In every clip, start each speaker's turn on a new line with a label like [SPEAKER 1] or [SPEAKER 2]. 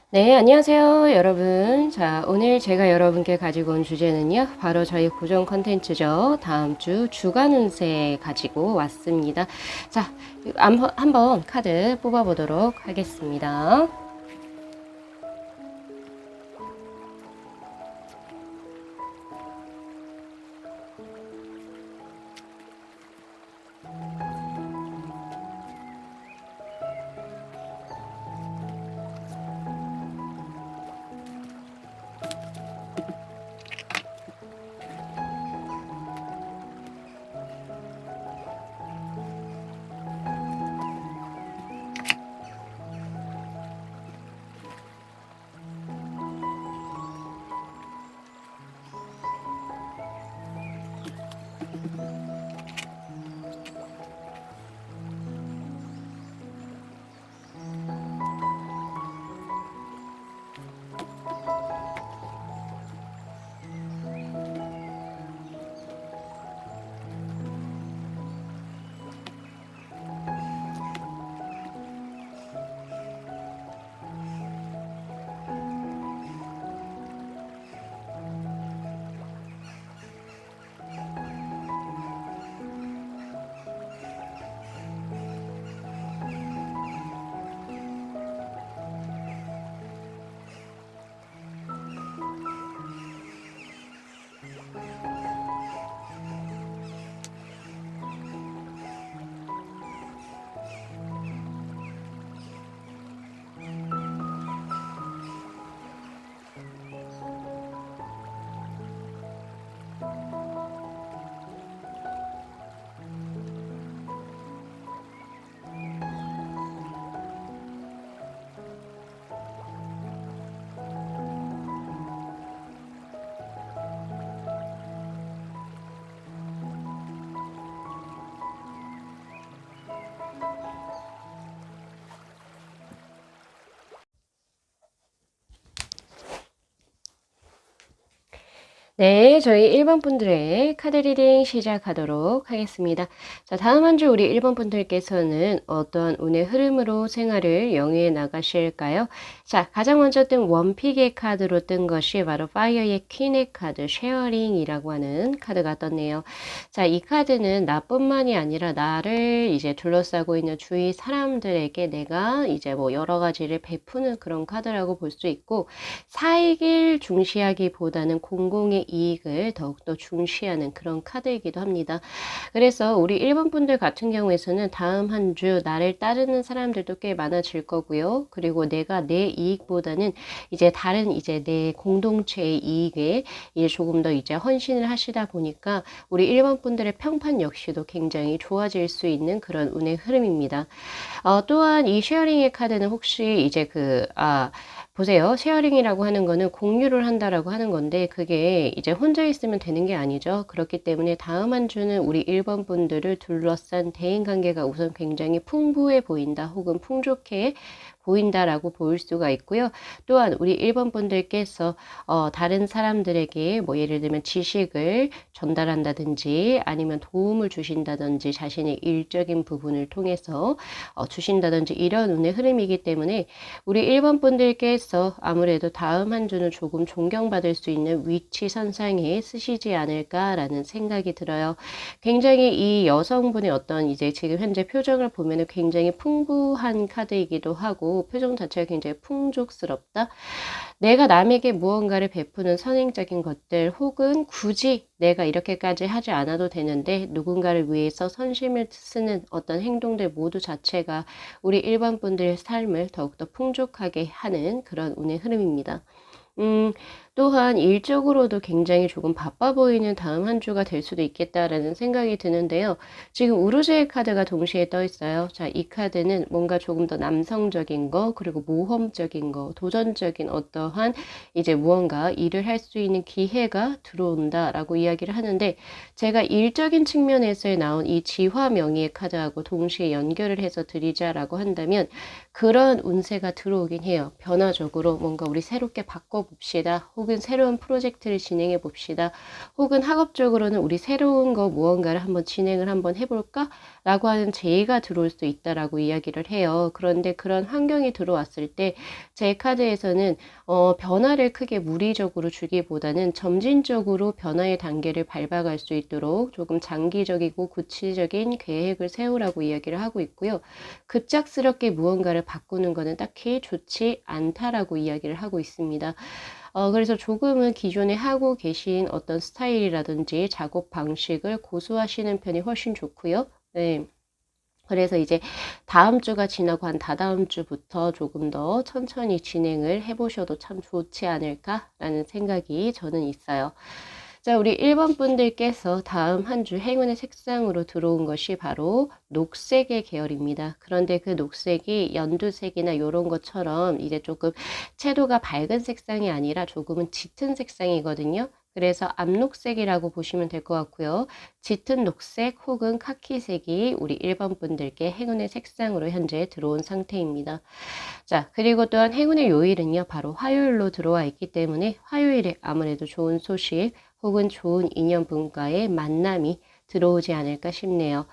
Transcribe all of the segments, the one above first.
[SPEAKER 1] 네, 안녕하세요, 여러분. 자, 오늘 제가 여러분께 가지고 온 주제는요, 바로 저희 고정 컨텐츠죠. 다음 주 주간 운세 가지고 왔습니다. 자, 한번 카드 뽑아보도록 하겠습니다. 네, 저희 1번 분들의 카드 리딩 시작하도록 하겠습니다. 자, 다음 한 주 우리 1번 분들께서는 어떤 운의 흐름으로 생활을 영위해 나가실까요? 자, 가장 먼저 뜬 원픽의 카드로 뜬 것이 바로 파이어의 퀸의 카드, 쉐어링이라고 하는 카드가 떴네요. 자, 이 카드는 나뿐만이 아니라 나를 이제 둘러싸고 있는 주위 사람들에게 내가 이제 뭐 여러 가지를 베푸는 그런 카드라고 볼 수 있고, 사익을 중시하기보다는 공공의 이익을 더욱더 중시하는 그런 카드이기도 합니다. 그래서 우리 1번 분들 같은 경우에서는 다음 한 주 나를 따르는 사람들도 꽤 많아질 거고요. 그리고 내가 내 이익보다는 이제 다른 이제 내 공동체의 이익에 이제 조금 더 이제 헌신을 하시다 보니까 우리 1번 분들의 평판 역시도 굉장히 좋아질 수 있는 그런 운의 흐름입니다. 또한 이 쉐어링의 카드는 혹시 이제 보세요. 쉐어링이라고 하는 거는 공유를 한다라고 하는 건데 그게 이제 혼자 있으면 되는 게 아니죠. 그렇기 때문에 다음 한 주는 우리 1번 분들을 둘러싼 대인관계가 우선 굉장히 풍부해 보인다 혹은 풍족해 보인다라고 볼 수가 있고요. 또한 우리 1번 분들께서 다른 사람들에게 뭐 예를 들면 지식을 전달한다든지 아니면 도움을 주신다든지 자신의 일적인 부분을 통해서 주신다든지 이런 운의 흐름이기 때문에 우리 1번 분들께서 아무래도 다음 한 주는 조금 존경받을 수 있는 위치 선상에 쓰시지 않을까라는 생각이 들어요. 굉장히 이 여성분의 어떤 이제 지금 현재 표정을 보면은 굉장히 풍부한 카드이기도 하고 표정 자체가 굉장히 풍족스럽다. 내가 남에게 무언가를 베푸는 선행적인 것들 혹은 굳이 내가 이렇게까지 하지 않아도 되는데 누군가를 위해서 선심을 쓰는 어떤 행동들 모두 자체가 우리 일반 분들의 삶을 더욱더 풍족하게 하는 그런 운의 흐름입니다. 음, 또한 일적으로도 굉장히 조금 바빠 보이는 다음 한 주가 될 수도 있겠다라는 생각이 드는데요. 지금 우르제의 카드가 동시에 떠 있어요. 자, 이 카드는 뭔가 조금 더 남성적인 거, 그리고 모험적인 거, 도전적인 어떠한 이제 무언가 일을 할 수 있는 기회가 들어온다라고 이야기를 하는데 제가 일적인 측면에서 나온 이 지화명의의 카드하고 동시에 연결을 해서 드리자라고 한다면 그런 운세가 들어오긴 해요. 변화적으로 뭔가 우리 새롭게 바꿔봅시다. 혹은 혹은 새로운 프로젝트를 진행해 봅시다. 혹은 학업적으로는 우리 새로운 거 무언가를 한번 진행을 한번 해볼까? 라고 하는 제의가 들어올 수 있다라고 이야기를 해요. 그런데 그런 환경이 들어왔을 때 제 카드에서는 변화를 크게 무리적으로 주기보다는 점진적으로 변화의 단계를 밟아갈 수 있도록 조금 장기적이고 구체적인 계획을 세우라고 이야기를 하고 있고요. 급작스럽게 무언가를 바꾸는 것은 딱히 좋지 않다라고 이야기를 하고 있습니다. 그래서 조금은 기존에 하고 계신 어떤 스타일이라든지 작업 방식을 고수하시는 편이 훨씬 좋고요. 네. 그래서 이제 다음 주가 지나고 한 다다음 주부터 조금 더 천천히 진행을 해보셔도 참 좋지 않을까라는 생각이 저는 있어요. 자, 우리 1번 분들께서 다음 한 주 행운의 색상으로 들어온 것이 바로 녹색의 계열입니다. 그런데 그 녹색이 연두색이나 이런 것처럼 이제 조금 채도가 밝은 색상이 아니라 조금은 짙은 색상이거든요. 그래서 암녹색이라고 보시면 될 것 같고요. 짙은 녹색 혹은 카키색이 우리 1번 분들께 행운의 색상으로 현재 들어온 상태입니다. 자, 그리고 또한 행운의 요일은요, 바로 화요일로 들어와 있기 때문에 화요일에 아무래도 좋은 소식 혹은 좋은 인연분과의 만남이 들어오지 않을까 싶네요.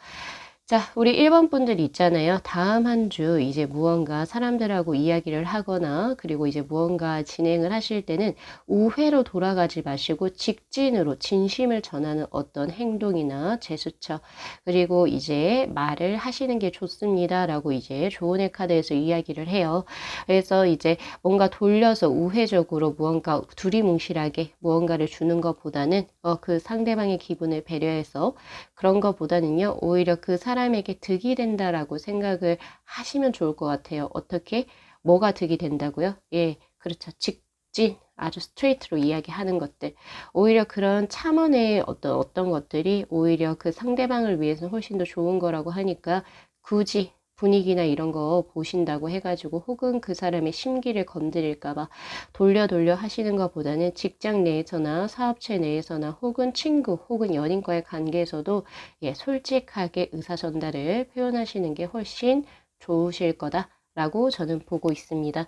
[SPEAKER 1] 자, 우리 1번 분들 있잖아요. 다음 한 주 이제 무언가 사람들하고 이야기를 하거나 그리고 이제 무언가 진행을 하실 때는 우회로 돌아가지 마시고 직진으로 진심을 전하는 어떤 행동이나 제스처 그리고 이제 말을 하시는 게 좋습니다. 라고 이제 조언의 카드에서 이야기를 해요. 그래서 이제 뭔가 돌려서 우회적으로 무언가 두리뭉실하게 무언가를 주는 것보다는 그 상대방의 기분을 배려해서 그런 것보다는요, 오히려 그 사람에게 득이 된다라고 생각을 하시면 좋을 것 같아요. 어떻게? 뭐가 득이 된다고요? 예, 그렇죠. 직진, 아주 스트레이트로 이야기하는 것들. 오히려 그런 첨언의 어떤 것들이 오히려 그 상대방을 위해서는 훨씬 더 좋은 거라고 하니까 굳이 분위기나 이런 거 보신다고 해가지고 혹은 그 사람의 심기를 건드릴까봐 돌려 하시는 것보다는 직장 내에서나 사업체 내에서나 혹은 친구 혹은 연인과의 관계에서도 예, 솔직하게 의사 전달을 표현하시는 게 훨씬 좋으실 거다라고 저는 보고 있습니다.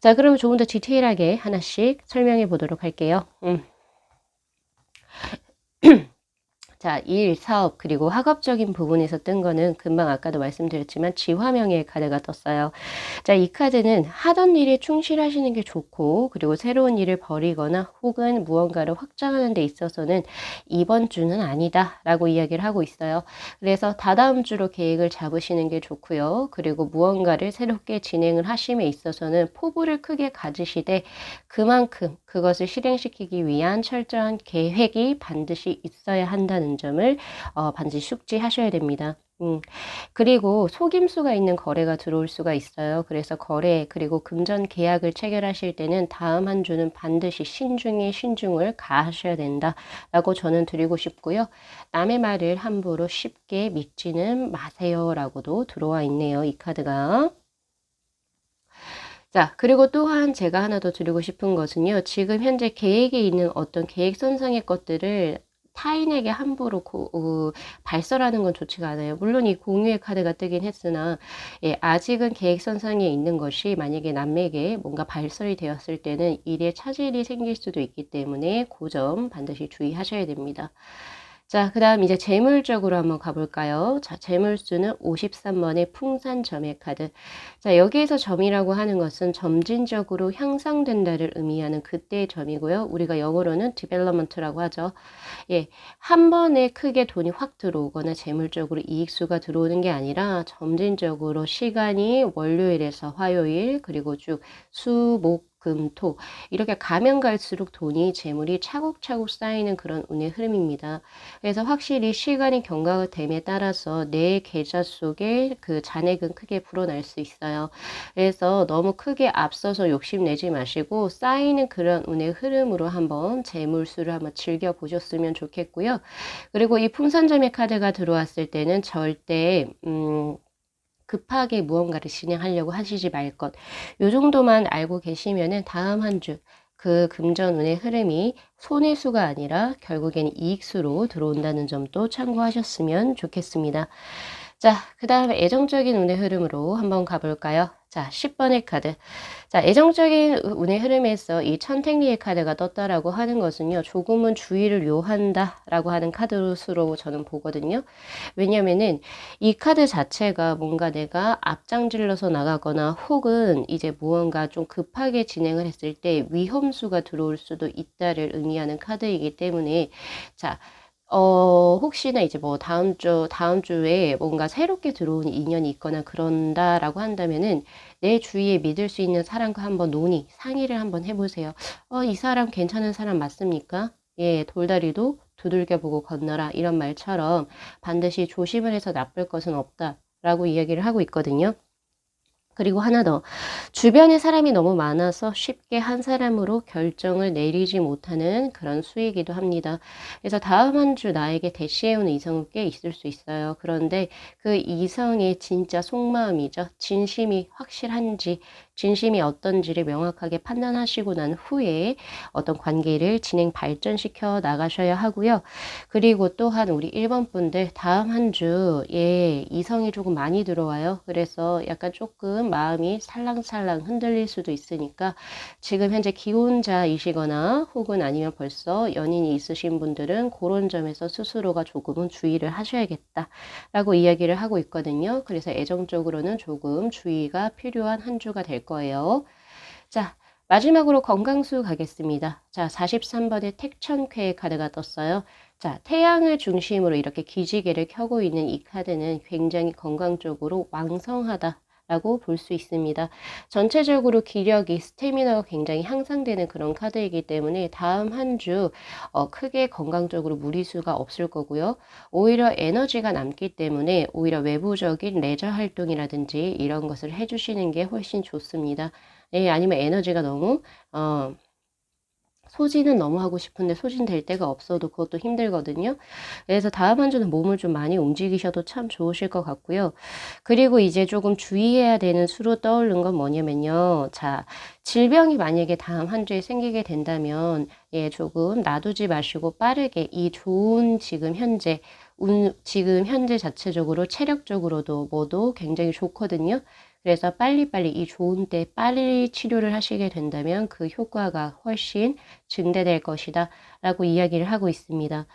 [SPEAKER 1] 자, 그럼 조금 더 디테일하게 하나씩 설명해 보도록 할게요. 자, 일, 사업, 그리고 학업적인 부분에서 뜬 거는 금방 아까도 말씀드렸지만 지화명의 카드가 떴어요. 자, 이 카드는 하던 일에 충실하시는 게 좋고 그리고 새로운 일을 벌이거나 혹은 무언가를 확장하는 데 있어서는 이번 주는 아니다 라고 이야기를 하고 있어요. 그래서 다다음 주로 계획을 잡으시는 게 좋고요. 그리고 무언가를 새롭게 진행을 하심에 있어서는 포부를 크게 가지시되 그만큼 그것을 실행시키기 위한 철저한 계획이 반드시 있어야 한다는 점을 반드시 숙지하셔야 됩니다. 그리고 속임수가 있는 거래가 들어올 수가 있어요. 그래서 거래 그리고 금전 계약을 체결하실 때는 다음 한 주는 반드시 신중에 신중을 가하셔야 된다라고 저는 드리고 싶고요. 남의 말을 함부로 쉽게 믿지는 마세요라고도 들어와 있네요. 이 카드가. 자, 그리고 또한 제가 하나 더 드리고 싶은 것은요. 지금 현재 계획에 있는 어떤 계획선상의 것들을 타인에게 함부로 발설하는 건 좋지가 않아요. 물론 이 공유의 카드가 뜨긴 했으나 예, 아직은 계획선상에 있는 것이 만약에 남에게 뭔가 발설이 되었을 때는 일에 차질이 생길 수도 있기 때문에 그 점 반드시 주의하셔야 됩니다. 자, 그 다음 이제 재물적으로 한번 가볼까요? 자, 재물수는 53번의 풍산점의 카드. 자, 여기에서 점이라고 하는 것은 점진적으로 향상된다를 의미하는 그때의 점이고요. 우리가 영어로는 development라고 하죠. 예, 한 번에 크게 돈이 확 들어오거나 재물적으로 이익수가 들어오는 게 아니라 점진적으로 시간이 월요일에서 화요일 그리고 쭉 수, 목, 금, 토 이렇게 가면 갈수록 돈이 재물이 차곡차곡 쌓이는 그런 운의 흐름입니다. 그래서 확실히 시간이 경과됨에 따라서 내 계좌 속에 그 잔액은 크게 불어날 수 있어요. 그래서 너무 크게 앞서서 욕심내지 마시고 쌓이는 그런 운의 흐름으로 한번 재물수를 한번 즐겨보셨으면 좋겠고요. 그리고 이 풍선점의 카드가 들어왔을 때는 절대 급하게 무언가를 진행하려고 하시지 말 것. 요 정도만 알고 계시면은 다음 한 주 그 금전운의 흐름이 손해수가 아니라 결국엔 이익수로 들어온다는 점도 참고하셨으면 좋겠습니다. 자, 그 다음에 애정적인 운의 흐름으로 한번 가볼까요? 자, 10번의 카드. 자, 애정적인 운의 흐름에서 이 천택리의 카드가 떴다라고 하는 것은요, 조금은 주의를 요한다라고 하는 카드수로 저는 보거든요. 왜냐면은 이 카드 자체가 뭔가 내가 앞장질러서 나가거나 혹은 이제 무언가 좀 급하게 진행을 했을 때 위험수가 들어올 수도 있다를 의미하는 카드이기 때문에 자, 혹시나 이제 뭐 다음 주에 뭔가 새롭게 들어온 인연이 있거나 그런다라고 한다면은 내 주위에 믿을 수 있는 사람과 한번 상의를 한번 해보세요. 이 사람 괜찮은 사람 맞습니까? 예, 돌다리도 두들겨 보고 건너라. 이런 말처럼 반드시 조심을 해서 나쁠 것은 없다라고 이야기를 하고 있거든요. 그리고 하나 더. 주변에 사람이 너무 많아서 쉽게 한 사람으로 결정을 내리지 못하는 그런 수이기도 합니다. 그래서 다음 한 주 나에게 대시해오는 이성은 꽤 있을 수 있어요. 그런데 그 이성의 진짜 속마음이죠. 진심이 확실한지, 진심이 어떤지를 명확하게 판단하시고 난 후에 어떤 관계를 발전시켜 나가셔야 하고요. 그리고 또한 우리 1번 분들 다음 한 주, 예, 이성이 조금 많이 들어와요. 그래서 약간 조금 마음이 살랑살랑 흔들릴 수도 있으니까 지금 현재 기혼자이시거나 혹은 아니면 벌써 연인이 있으신 분들은 그런 점에서 스스로가 조금은 주의를 하셔야겠다라고 이야기를 하고 있거든요. 그래서 애정적으로는 조금 주의가 필요한 한 주가 될 거예요. 자, 마지막으로 건강수 가겠습니다. 자, 43번의 택천쾌의 카드가 떴어요. 자, 태양을 중심으로 이렇게 기지개를 켜고 있는 이 카드는 굉장히 건강적으로 왕성하다. 라고 볼 수 있습니다. 전체적으로 기력이 스태미너가 굉장히 향상되는 그런 카드이기 때문에 다음 한 주 크게 건강적으로 무리수가 없을 거고요. 오히려 에너지가 남기 때문에 오히려 외부적인 레저 활동이라든지 이런 것을 해주시는 게 훨씬 좋습니다. 예, 아니면 에너지가 너무 소진은 너무 하고 싶은데 소진될 데가 없어도 그것도 힘들거든요. 그래서 다음 한 주는 몸을 좀 많이 움직이셔도 참 좋으실 것 같고요. 그리고 이제 조금 주의해야 되는 수로 떠오른 건 뭐냐면요. 자, 질병이 만약에 다음 한 주에 생기게 된다면 예, 조금 놔두지 마시고 빠르게 이 좋은 지금 현재 자체적으로 체력적으로도 뭐도 굉장히 좋거든요. 그래서 빨리빨리 이 좋은 때 빨리 치료를 하시게 된다면 그 효과가 훨씬 증대될 것이다 라고 이야기를 하고 있습니다.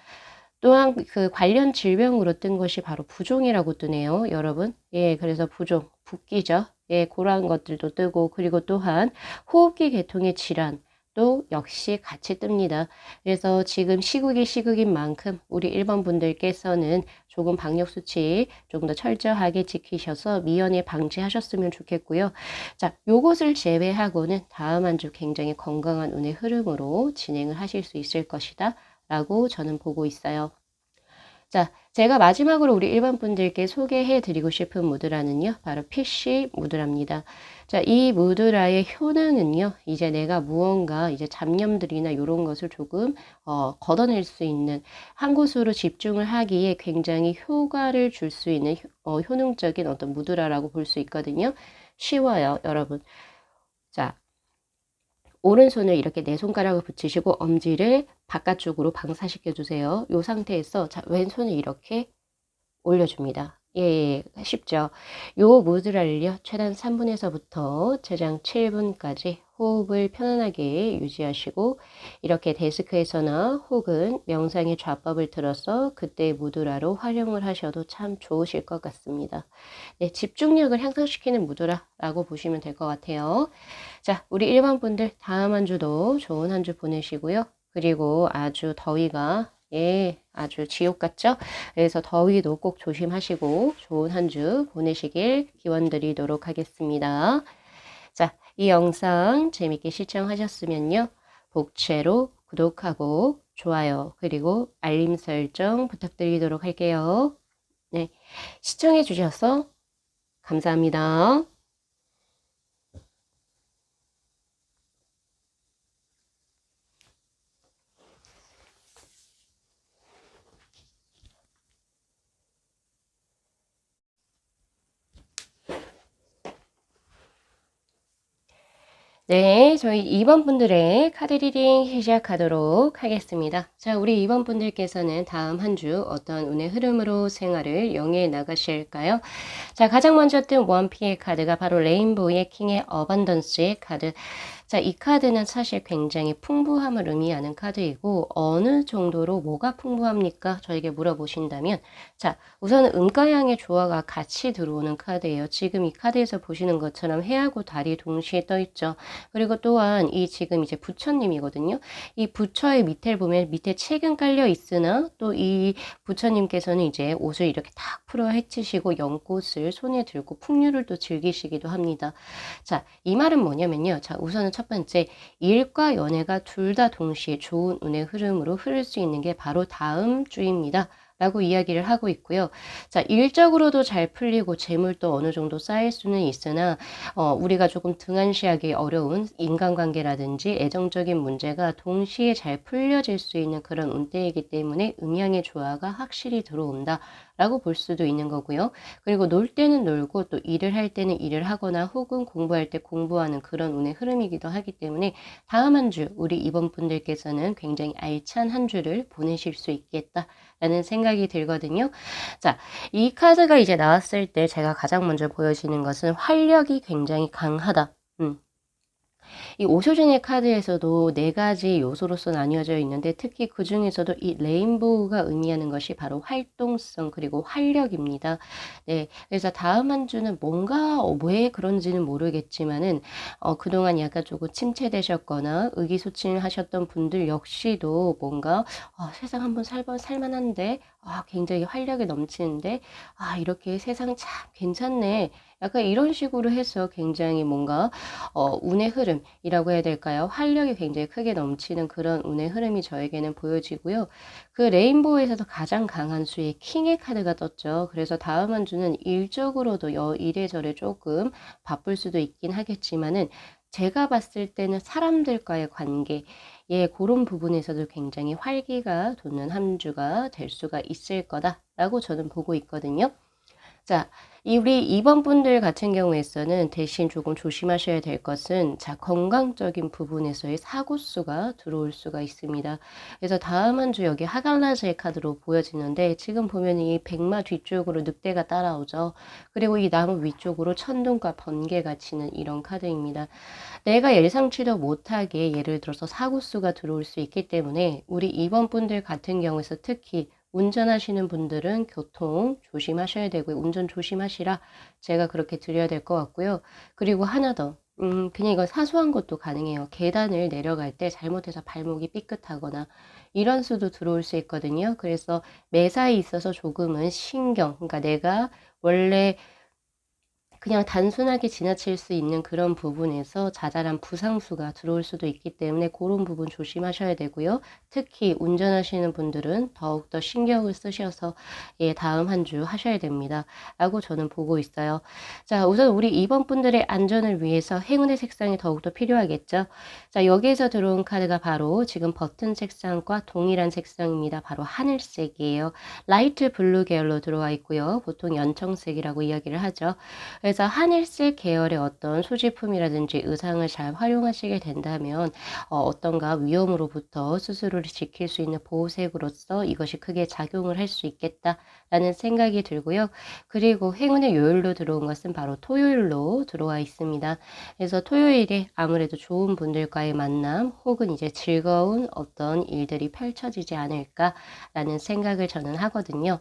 [SPEAKER 1] 또한 그 관련 질병으로 뜬 것이 바로 부종이라고 뜨네요, 여러분. 예, 그래서 부종, 붓기죠. 예, 그러한 것들도 뜨고, 그리고 또한 호흡기 계통의 질환, 또 역시 같이 뜹니다. 그래서 지금 시국인 만큼 우리 1번 분들께서는 조금 방역수칙 조금 더 철저하게 지키셔서 미연에 방지하셨으면 좋겠고요. 자, 요것을 제외하고는 다음 한 주 굉장히 건강한 운의 흐름으로 진행을 하실 수 있을 것이다. 라고 저는 보고 있어요. 자, 제가 마지막으로 우리 일반 분들께 소개해 드리고 싶은 무드라는요, 바로 PC 무드라입니다. 자, 이 무드라의 효능은요, 이제 내가 무언가 이제 잡념들이나 이런 것을 조금, 걷어낼 수 있는 한 곳으로 집중을 하기에 굉장히 효과를 줄 수 있는 효능적인 어떤 무드라라고 볼 수 있거든요. 쉬워요, 여러분. 자, 오른손을 이렇게 네 손가락을 붙이시고 엄지를 바깥쪽으로 방사시켜 주세요. 이 상태에서 자, 왼손을 이렇게 올려줍니다. 예, 쉽죠? 요 무드라를요, 최단 3분에서부터 최장 7분까지 호흡을 편안하게 유지하시고, 이렇게 데스크에서나 혹은 명상의 좌법을 들어서 그때 무드라로 활용을 하셔도 참 좋으실 것 같습니다. 네, 집중력을 향상시키는 무드라라고 보시면 될 것 같아요. 자, 우리 1번 분들 다음 한 주도 좋은 한 주 보내시고요. 그리고 아주 더위가 예, 아주 지옥 같죠? 그래서 더위도 꼭 조심하시고 좋은 한 주 보내시길 기원드리도록 하겠습니다. 자, 이 영상 재밌게 시청하셨으면요. 복채로 구독하고 좋아요 그리고 알림 설정 부탁드리도록 할게요. 네, 시청해 주셔서 감사합니다. 네, 저희 2번 분들의 카드 리딩 시작하도록 하겠습니다. 자, 우리 2번 분들께서는 다음 한 주 어떤 운의 흐름으로 생활을 영위해 나가실까요? 자, 가장 먼저 뜬 원피의 카드가 바로 레인보우의 킹의 어반던스의 카드. 자, 이 카드는 사실 굉장히 풍부함을 의미하는 카드이고 어느 정도로 뭐가 풍부합니까? 저에게 물어보신다면 자, 우선 음가양의 조화가 같이 들어오는 카드예요. 지금 이 카드에서 보시는 것처럼 해하고 달이 동시에 떠 있죠. 그리고 또한 이 지금 이제 부처님이거든요. 이 부처의 밑에 보면 밑에 책은 깔려 있으나 또 이 부처님께서는 이제 옷을 이렇게 탁 풀어 헤치시고 연꽃을 손에 들고 풍류를 또 즐기시기도 합니다. 자, 이 말은 뭐냐면요. 자, 우선은 첫 번째, 일과 연애가 둘 다 동시에 좋은 운의 흐름으로 흐를 수 있는 게 바로 다음 주입니다. 라고 이야기를 하고 있고요. 자, 일적으로도 잘 풀리고 재물도 어느 정도 쌓일 수는 있으나 우리가 조금 등한시하기 어려운 인간관계라든지 애정적인 문제가 동시에 잘 풀려질 수 있는 그런 운대이기 때문에 음양의 조화가 확실히 들어온다. 라고 볼 수도 있는 거고요. 그리고 놀 때는 놀고 또 일을 할 때는 일을 하거나 혹은 공부할 때 공부하는 그런 운의 흐름이기도 하기 때문에 다음 한 주 우리 이번 분들께서는 굉장히 알찬 한 주를 보내실 수 있겠다라는 생각이 들거든요. 자, 이 카드가 이제 나왔을 때 제가 가장 먼저 보여지는 것은 활력이 굉장히 강하다. 이 오쇼진의 카드에서도 네 가지 요소로서 나뉘어져 있는데 특히 그 중에서도 이 레인보우가 의미하는 것이 바로 활동성 그리고 활력입니다. 네, 그래서 다음 한 주는 뭔가 왜 그런지는 모르겠지만은 그동안 약간 조금 침체되셨거나 의기소침하셨던 분들 역시도 뭔가 세상 한번 살만한데 굉장히 활력이 넘치는데 이렇게 세상 참 괜찮네. 약간 이런 식으로 해서 굉장히 뭔가 운의 흐름이라고 해야 될까요? 활력이 굉장히 크게 넘치는 그런 운의 흐름이 저에게는 보여지고요. 그 레인보우에서도 가장 강한 수의 킹의 카드가 떴죠. 그래서 다음 한 주는 일적으로도 이래저래 조금 바쁠 수도 있긴 하겠지만은 제가 봤을 때는 사람들과의 관계, 예, 그런 부분에서도 굉장히 활기가 돋는 한 주가 될 수가 있을 거다라고 저는 보고 있거든요. 자, 우리 2번 분들 같은 경우에서는 대신 조금 조심하셔야 될 것은 자, 건강적인 부분에서의 사고수가 들어올 수가 있습니다. 그래서 다음 한 주 여기 하갈라즈의 카드로 보여지는데 지금 보면 이 백마 뒤쪽으로 늑대가 따라오죠. 그리고 이 나무 위쪽으로 천둥과 번개가 치는 이런 카드입니다. 내가 예상치도 못하게 예를 들어서 사고수가 들어올 수 있기 때문에 우리 2번 분들 같은 경우에서 특히 운전하시는 분들은 교통 조심하셔야 되고요. 운전 조심하시라 제가 그렇게 드려야 될 것 같고요. 그리고 하나 더. 그냥 이건 사소한 것도 가능해요. 계단을 내려갈 때 잘못해서 발목이 삐끗하거나 이런 수도 들어올 수 있거든요. 그래서 매사에 있어서 조금은 신경, 그러니까 내가 원래 그냥 단순하게 지나칠 수 있는 그런 부분에서 자잘한 부상수가 들어올 수도 있기 때문에 그런 부분 조심하셔야 되고요. 특히 운전하시는 분들은 더욱더 신경을 쓰셔서 예, 다음 한 주 하셔야 됩니다. 라고 저는 보고 있어요. 자, 우선 우리 2번 분들의 안전을 위해서 행운의 색상이 더욱더 필요하겠죠. 자, 여기에서 들어온 카드가 바로 지금 버튼 색상과 동일한 색상입니다. 바로 하늘색이에요. 라이트 블루 계열로 들어와 있고요. 보통 연청색이라고 이야기를 하죠. 그래서 하늘색 계열의 어떤 소지품이라든지 의상을 잘 활용하시게 된다면 어떤가 위험으로부터 스스로를 지킬 수 있는 보호색으로서 이것이 크게 작용을 할 수 있겠다라는 생각이 들고요. 그리고 행운의 요일로 들어온 것은 바로 토요일로 들어와 있습니다. 그래서 토요일에 아무래도 좋은 분들과의 만남 혹은 이제 즐거운 어떤 일들이 펼쳐지지 않을까라는 생각을 저는 하거든요.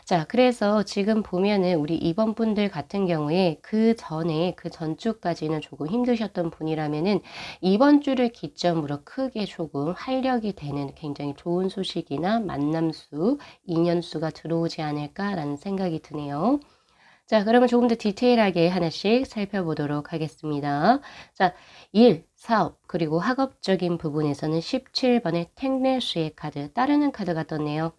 [SPEAKER 1] 자, 그래서 지금 보면은 우리 2번 분들 같은 경우에 그 전에 그 전주까지는 조금 힘드셨던 분이라면은 이번 주를 기점으로 크게 조금 활력이 되는 굉장히 좋은 소식이나 만남수, 인연수가 들어오지 않을까라는 생각이 드네요. 자, 그러면 조금 더 디테일하게 하나씩 살펴보도록 하겠습니다. 자, 일, 사업, 그리고 학업적인 부분에서는 17번의 택내수의 카드, 따르는 카드가 떴네요.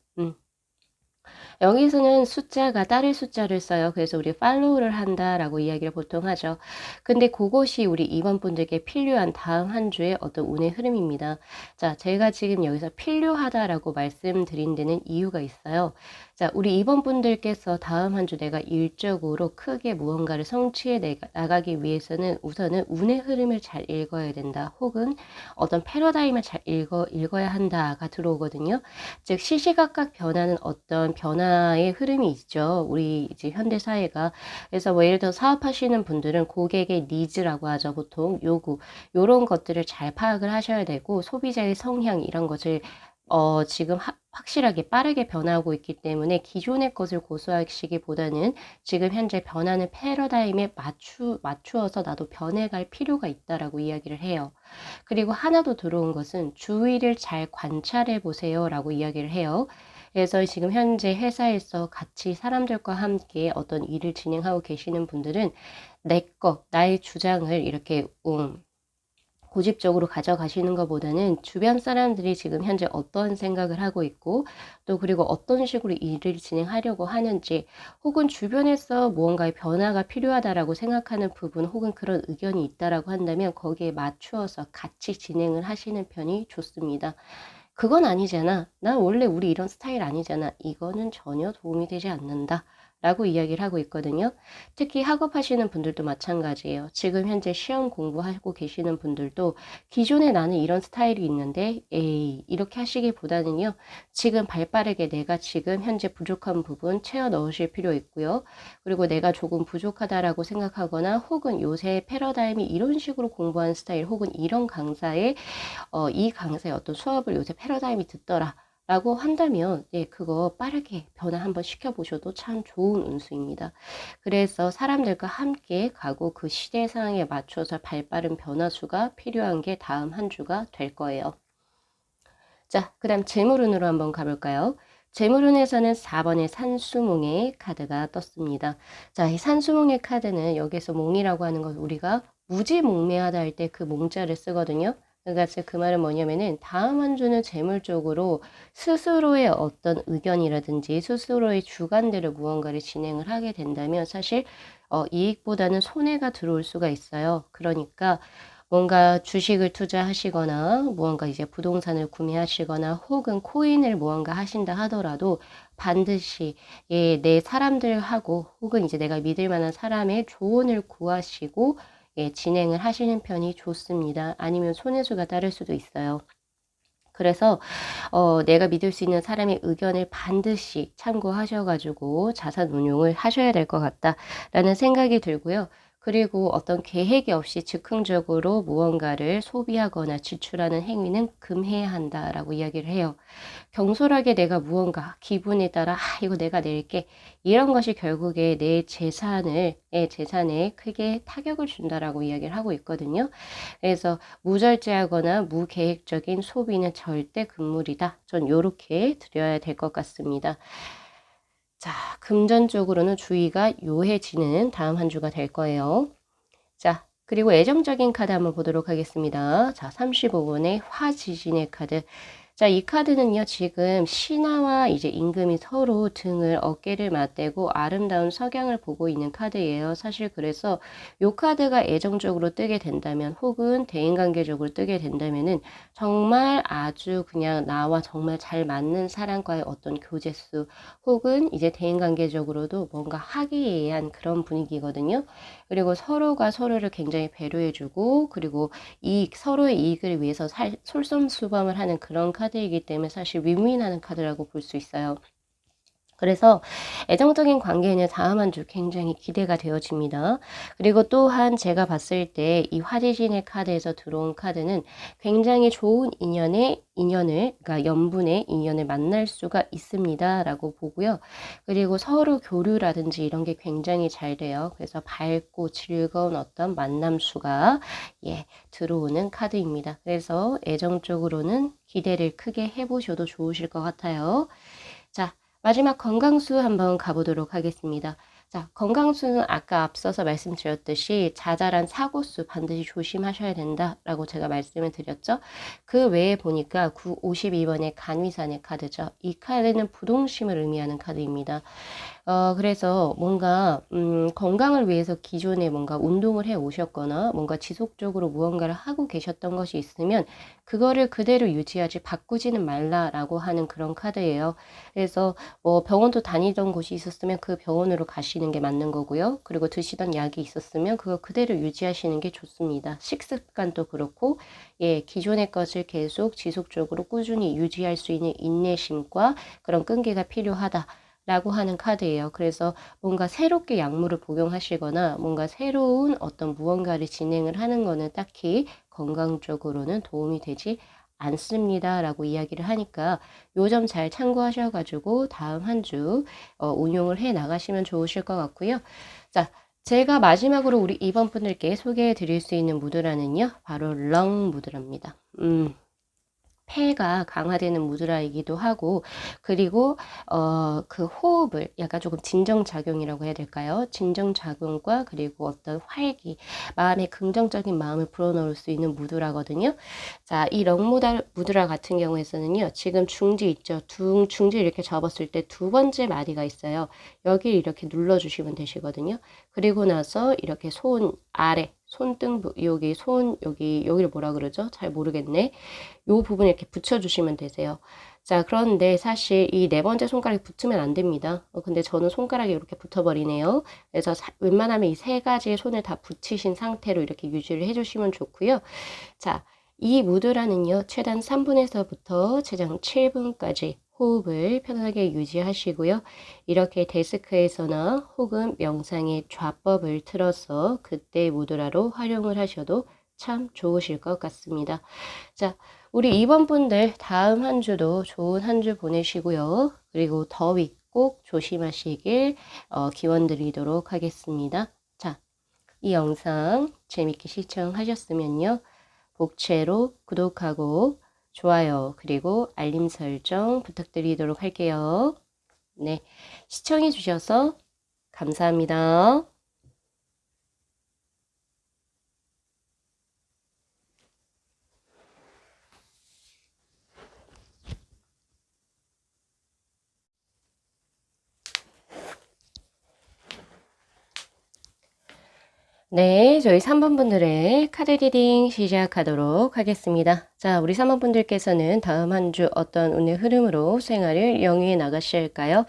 [SPEAKER 1] 여기서는 숫자가 딸의 숫자를 써요. 그래서 우리 follow를 한다라고 이야기를 보통 하죠. 근데 그것이 우리 2번 분들께 필요한 다음 한 주의 어떤 운의 흐름입니다. 자, 제가 지금 여기서 필요하다라고 말씀드린 데는 이유가 있어요. 자, 우리 2번 분들께서 다음 한 주 내가 일적으로 크게 무언가를 성취해 나가기 위해서는 우선은 운의 흐름을 잘 읽어야 된다. 혹은 어떤 패러다임을 잘 읽어야 한다가 들어오거든요. 즉 시시각각 변하는 어떤 변화의 흐름이 있죠. 우리 이제 현대 사회가. 그래서 뭐 예를 들어 사업하시는 분들은 고객의 니즈라고 하죠. 보통 요구 요런 것들을 잘 파악을 하셔야 되고 소비자의 성향 이런 것을 지금 확실하게 빠르게 변하고 있기 때문에 기존의 것을 고수하시기보다는 지금 현재 변하는 패러다임에 맞추어서 나도 변해갈 필요가 있다라고 이야기를 해요. 그리고 하나 더 들어온 것은 주위를 잘 관찰해 보세요라고 이야기를 해요. 그래서 지금 현재 회사에서 같이 사람들과 함께 어떤 일을 진행하고 계시는 분들은 나의 주장을 이렇게 고집적으로 가져가시는 것보다는 주변 사람들이 지금 현재 어떤 생각을 하고 있고 또 그리고 어떤 식으로 일을 진행하려고 하는지 혹은 주변에서 무언가의 변화가 필요하다라고 생각하는 부분 혹은 그런 의견이 있다라고 한다면 거기에 맞추어서 같이 진행을 하시는 편이 좋습니다. 그건 아니잖아. 난 원래 우리 이런 스타일 아니잖아. 이거는 전혀 도움이 되지 않는다. 라고 이야기를 하고 있거든요. 특히 학업하시는 분들도 마찬가지예요. 지금 현재 시험 공부하고 계시는 분들도 기존에 나는 이런 스타일이 있는데 에이 이렇게 하시기보다는요. 지금 발빠르게 내가 지금 현재 부족한 부분 채워 넣으실 필요 있고요. 그리고 내가 조금 부족하다라고 생각하거나 혹은 요새 패러다임이 이런 식으로 공부하는 스타일 혹은 이런 강사의 이 강사의 어떤 수업을 요새 패러다임이 듣더라. 라고 한다면 예, 그거 빠르게 변화 한번 시켜보셔도 참 좋은 운수입니다. 그래서 사람들과 함께 가고 그 시대 상황에 맞춰서 발빠른 변화수가 필요한 게 다음 한 주가 될 거예요. 자, 그 다음 재물운으로 한번 가볼까요? 재물운에서는 4번의 산수몽의 카드가 떴습니다. 자, 이 산수몽의 카드는 여기서 몽이라고 하는 것 우리가 무지몽매하다 할 때 그 몽자를 쓰거든요. 그러니까 그 말은 뭐냐면은 다음 한 주는 재물적으로 스스로의 어떤 의견이라든지 스스로의 주관대로 무언가를 진행을 하게 된다면 사실 이익보다는 손해가 들어올 수가 있어요. 그러니까 뭔가 주식을 투자하시거나 무언가 이제 부동산을 구매하시거나 혹은 코인을 무언가 하신다 하더라도 반드시 예, 내 사람들하고 혹은 이제 내가 믿을 만한 사람의 조언을 구하시고 예, 진행을 하시는 편이 좋습니다. 아니면 손해수가 따를 수도 있어요. 그래서 내가 믿을 수 있는 사람의 의견을 반드시 참고하셔가지고 자산 운용을 하셔야 될 것 같다라는 생각이 들고요. 그리고 어떤 계획이 없이 즉흥적으로 무언가를 소비하거나 지출하는 행위는 금해야 한다라고 이야기를 해요. 경솔하게 내가 무언가 기분에 따라 이거 내가 낼게 이런 것이 결국에 내 재산에 크게 타격을 준다라고 이야기를 하고 있거든요. 그래서 무절제하거나 무계획적인 소비는 절대 금물이다. 전 요렇게 드려야 될 것 같습니다. 자, 금전적으로는 주의가 요해지는 다음 한 주가 될 거예요. 자, 그리고 애정적인 카드 한번 보도록 하겠습니다. 자, 35번의 화지진의 카드. 자, 이 카드는요, 지금 신하와 이제 임금이 서로 등을 어깨를 맞대고 아름다운 석양을 보고 있는 카드예요. 사실 그래서 이 카드가 애정적으로 뜨게 된다면 혹은 대인관계적으로 뜨게 된다면은 정말 아주 그냥 나와 정말 잘 맞는 사람과의 어떤 교제수 혹은 이제 대인관계적으로도 뭔가 화기애애한 그런 분위기거든요. 그리고 서로가 서로를 굉장히 배려해주고 그리고 서로의 이익을 위해서 솔선수범을 하는 그런 카드이기 때문에 사실 윈윈하는 카드라고 볼 수 있어요. 그래서 애정적인 관계는 다음 한 주 굉장히 기대가 되어집니다. 그리고 또한 제가 봤을 때 이 화지신의 카드에서 들어온 카드는 굉장히 좋은 그러니까 연분의 인연을 만날 수가 있습니다. 라고 보고요. 그리고 서로 교류라든지 이런 게 굉장히 잘 돼요. 그래서 밝고 즐거운 어떤 만남 수가 들어오는 카드입니다. 그래서 애정적으로는 기대를 크게 해보셔도 좋으실 것 같아요. 자, 마지막 건강수 한번 가보도록 하겠습니다. 자, 건강수는 아까 앞서서 말씀드렸듯이 자잘한 사고수 반드시 조심하셔야 된다라고 제가 말씀을 드렸죠. 그 외에 보니까 52번의 간위산의 카드죠. 이 카드는 부동심을 의미하는 카드입니다. 그래서 뭔가 건강을 위해서 기존에 뭔가 운동을 해 오셨거나 뭔가 지속적으로 무언가를 하고 계셨던 것이 있으면 그거를 그대로 유지하지 바꾸지는 말라라고 하는 그런 카드예요. 그래서 뭐 병원도 다니던 곳이 있었으면 그 병원으로 가시는 게 맞는 거고요. 그리고 드시던 약이 있었으면 그거 그대로 유지하시는 게 좋습니다. 식습관도 그렇고 예, 기존의 것을 계속 지속적으로 꾸준히 유지할 수 있는 인내심과 그런 끈기가 필요하다. 라고 하는 카드예요. 그래서 뭔가 새롭게 약물을 복용하시거나 뭔가 새로운 어떤 무언가를 진행을 하는 거는 딱히 건강적으로는 도움이 되지 않습니다. 라고 이야기를 하니까 요 점 잘 참고하셔가지고 다음 한 주 운용을 해 나가시면 좋으실 것 같고요. 자, 제가 마지막으로 우리 2번 분들께 소개해 드릴 수 있는 무드라는요. 바로 렁 무드랍니다. 폐가 강화되는 무드라이기도 하고 그리고 그 호흡을 약간 조금 진정작용이라고 해야 될까요? 진정작용과 그리고 어떤 활기, 마음의 긍정적인 마음을 불어넣을 수 있는 무드라거든요. 자, 이 무드라 같은 경우에서는요. 지금 중지 있죠? 중지 이렇게 접었을 때 두 번째 마디가 있어요. 여기를 이렇게 눌러주시면 되시거든요. 그리고 나서 이렇게 손 아래 손등 여기를 뭐라 그러죠? 잘 모르겠네. 요 부분 이렇게 붙여주시면 되세요. 자, 그런데 사실 이 네 번째 손가락이 붙으면 안 됩니다. 근데 저는 손가락이 이렇게 붙어버리네요. 그래서 웬만하면 이 세 가지의 손을 다 붙이신 상태로 이렇게 유지를 해주시면 좋고요. 자, 이 무드라는요, 최단 3분에서부터 최장 7분까지 호흡을 편하게 유지하시고요. 이렇게 데스크에서나 혹은 명상의 좌법을 틀어서 그때 무드라로 활용을 하셔도 참 좋으실 것 같습니다. 자, 우리 2번 분들 다음 한 주도 좋은 한 주 보내시고요. 그리고 더위 꼭 조심하시길 기원 드리도록 하겠습니다. 자, 이 영상 재밌게 시청하셨으면요. 복채로 구독하고 좋아요 그리고 알림 설정 부탁드리도록 할게요. 네, 시청해 주셔서 감사합니다. 네, 저희 3번 분들의 카드 리딩 시작하도록 하겠습니다. 자, 우리 3번 분들께서는 다음 한 주 어떤 운의 흐름으로 생활을 영위해 나가실까요?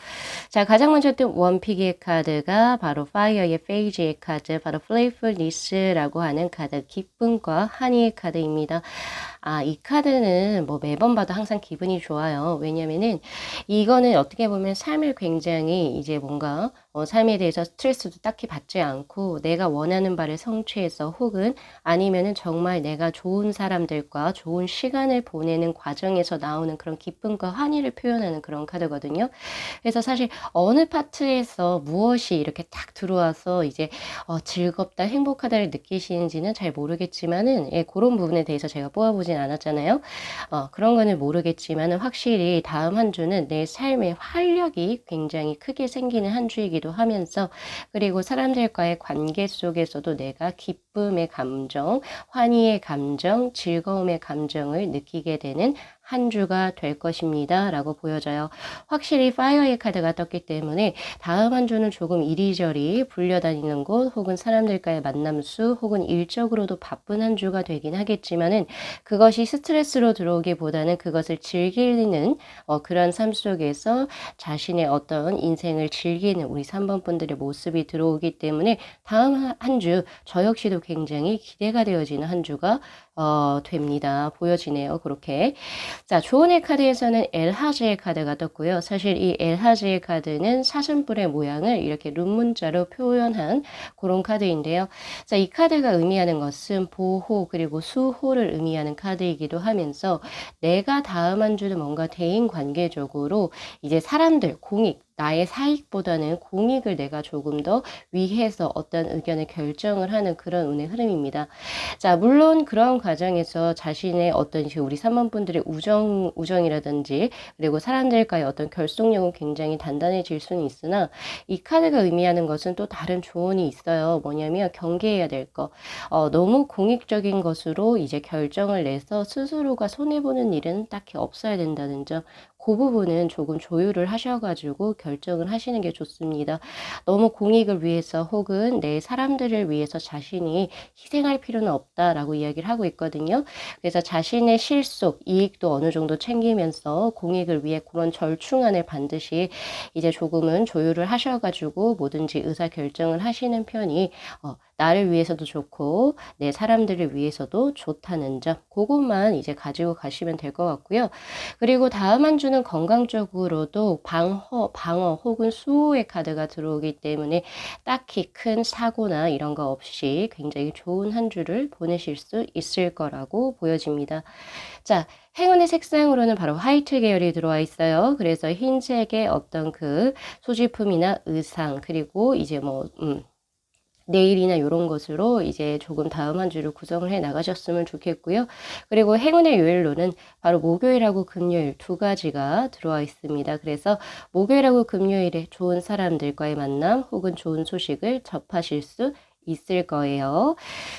[SPEAKER 1] 자, 가장 먼저 뜬 원픽의 카드가 바로 파이어의 페이지의 카드, 바로 플레이풀니스라고 하는 카드, 기쁨과 한의의 카드입니다. 아, 이 카드는 뭐 매번 봐도 항상 기분이 좋아요. 왜냐면은 이거는 어떻게 보면 삶을 굉장히 이제 뭔가 삶에 대해서 스트레스도 딱히 받지 않고 내가 원하는 바를 성취해서 혹은 아니면은 정말 내가 좋은 사람들과 좋은 시간을 보내는 과정에서 나오는 그런 기쁨과 환희를 표현하는 그런 카드거든요. 그래서 사실 어느 파트에서 무엇이 이렇게 딱 들어와서 이제 즐겁다, 행복하다를 느끼시는지는 잘 모르겠지만은 예, 그런 부분에 대해서 제가 뽑아보진 않았잖아요. 그런 거는 모르겠지만은 확실히 다음 한 주는 내 삶의 활력이 굉장히 크게 생기는 한 주이기도 하면서 그리고 사람들과의 관계 속에서도 내가 기쁨의 감정, 환희의 감정, 즐거움의 감정을 느끼게 되는 한 주가 될 것입니다. 라고 보여져요. 확실히 파이어의 카드가 떴기 때문에 다음 한 주는 조금 이리저리 불려다니는 곳 혹은 사람들과의 만남 수 혹은 일적으로도 바쁜 한 주가 되긴 하겠지만은 그것이 스트레스로 들어오기보다는 그것을 즐기는 그런 삶 속에서 자신의 어떤 인생을 즐기는 우리 3번 분들의 모습이 들어오기 때문에 다음 한 주 저 역시도 굉장히 기대가 되어지는 한 주가 됩니다. 보여지네요. 그렇게. 자, 조은의 카드에서는 엘하즈의 카드가 떴고요. 사실 이 엘하즈의 카드는 사슴뿔의 모양을 이렇게 룬문자로 표현한 그런 카드인데요. 자, 이 카드가 의미하는 것은 보호 그리고 수호를 의미하는 카드이기도 하면서 내가 다음 한 주는 뭔가 대인 관계적으로 이제 사람들, 공익, 나의 사익보다는 공익을 내가 조금 더 위해서 어떤 의견을 결정을 하는 그런 운의 흐름입니다. 자, 물론 그런 과정에서 자신의 어떤 이제 우리 3번 분들의 우정이라든지 그리고 사람들과의 어떤 결속력은 굉장히 단단해질 수는 있으나 이 카드가 의미하는 것은 또 다른 조언이 있어요. 뭐냐면 경계해야 될 거. 너무 공익적인 것으로 이제 결정을 내서 스스로가 손해보는 일은 딱히 없어야 된다는 점. 그 부분은 조금 조율을 하셔가지고 결정을 하시는 게 좋습니다. 너무 공익을 위해서 혹은 내 사람들을 위해서 자신이 희생할 필요는 없다라고 이야기를 하고 있거든요. 그래서 자신의 실속, 이익도 어느 정도 챙기면서 공익을 위해 그런 절충안을 반드시 이제 조금은 조율을 하셔가지고 뭐든지 의사결정을 하시는 편이 나를 위해서도 좋고 내 사람들을 위해서도 좋다는 점, 그것만 이제 가지고 가시면 될 것 같고요. 그리고 다음 한 주는 건강적으로도 방어 혹은 수호의 카드가 들어오기 때문에 딱히 큰 사고나 이런 거 없이 굉장히 좋은 한 주를 보내실 수 있을 거라고 보여집니다. 자, 행운의 색상으로는 바로 화이트 계열이 들어와 있어요. 그래서 흰색의 어떤 그 소지품이나 의상, 그리고 이제 네일이나 이런 것으로 이제 조금 다음 한 주를 구성을 해 나가셨으면 좋겠고요. 그리고 행운의 요일로는 바로 목요일하고 금요일 두 가지가 들어와 있습니다. 그래서 목요일하고 금요일에 좋은 사람들과의 만남 혹은 좋은 소식을 접하실 수 있을 거예요.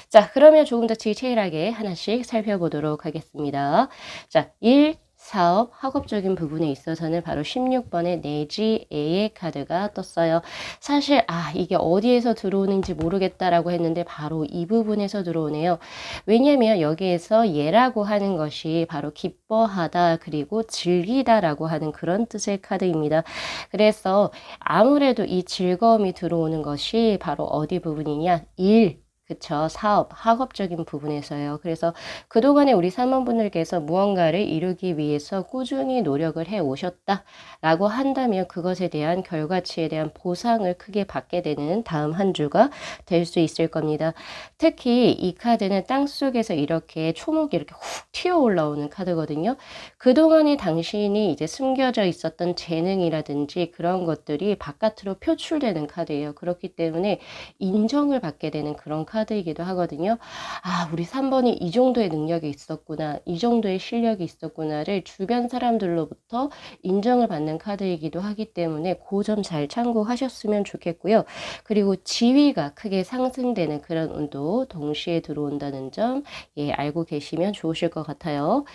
[SPEAKER 1] 자, 그러면 조금 더 디테일하게 하나씩 살펴보도록 하겠습니다. 자, 1, 사업, 학업적인 부분에 있어서는 바로 16번의 내지애의 카드가 떴어요. 사실 이게 어디에서 들어오는지 모르겠다라고 했는데 바로 이 부분에서 들어오네요. 왜냐면 여기에서 예라고 하는 것이 바로 기뻐하다 그리고 즐기다라고 하는 그런 뜻의 카드입니다. 그래서 아무래도 이 즐거움이 들어오는 것이 바로 어디 부분이냐? 일, 그쵸. 사업, 학업적인 부분에서요. 그래서 그동안에 우리 사모분들께서 무언가를 이루기 위해서 꾸준히 노력을 해 오셨다라고 한다면 그것에 대한 결과치에 대한 보상을 크게 받게 되는 다음 한 주가 될 수 있을 겁니다. 특히 이 카드는 땅속에서 이렇게 초목이 이렇게 훅 튀어 올라오는 카드거든요. 그동안에 당신이 이제 숨겨져 있었던 재능이라든지 그런 것들이 바깥으로 표출되는 카드예요. 그렇기 때문에 인정을 받게 되는 그런 카드이기도 하거든요. 우리 3번이 이 정도의 능력이 있었구나, 이 정도의 실력이 있었구나를 주변 사람들로부터 인정을 받는 카드이기도 하기 때문에 그 점 잘 참고하셨으면 좋겠고요. 그리고 지위가 크게 상승되는 그런 운도 동시에 들어온다는 점 알고 계시면 좋으실 것 같아요.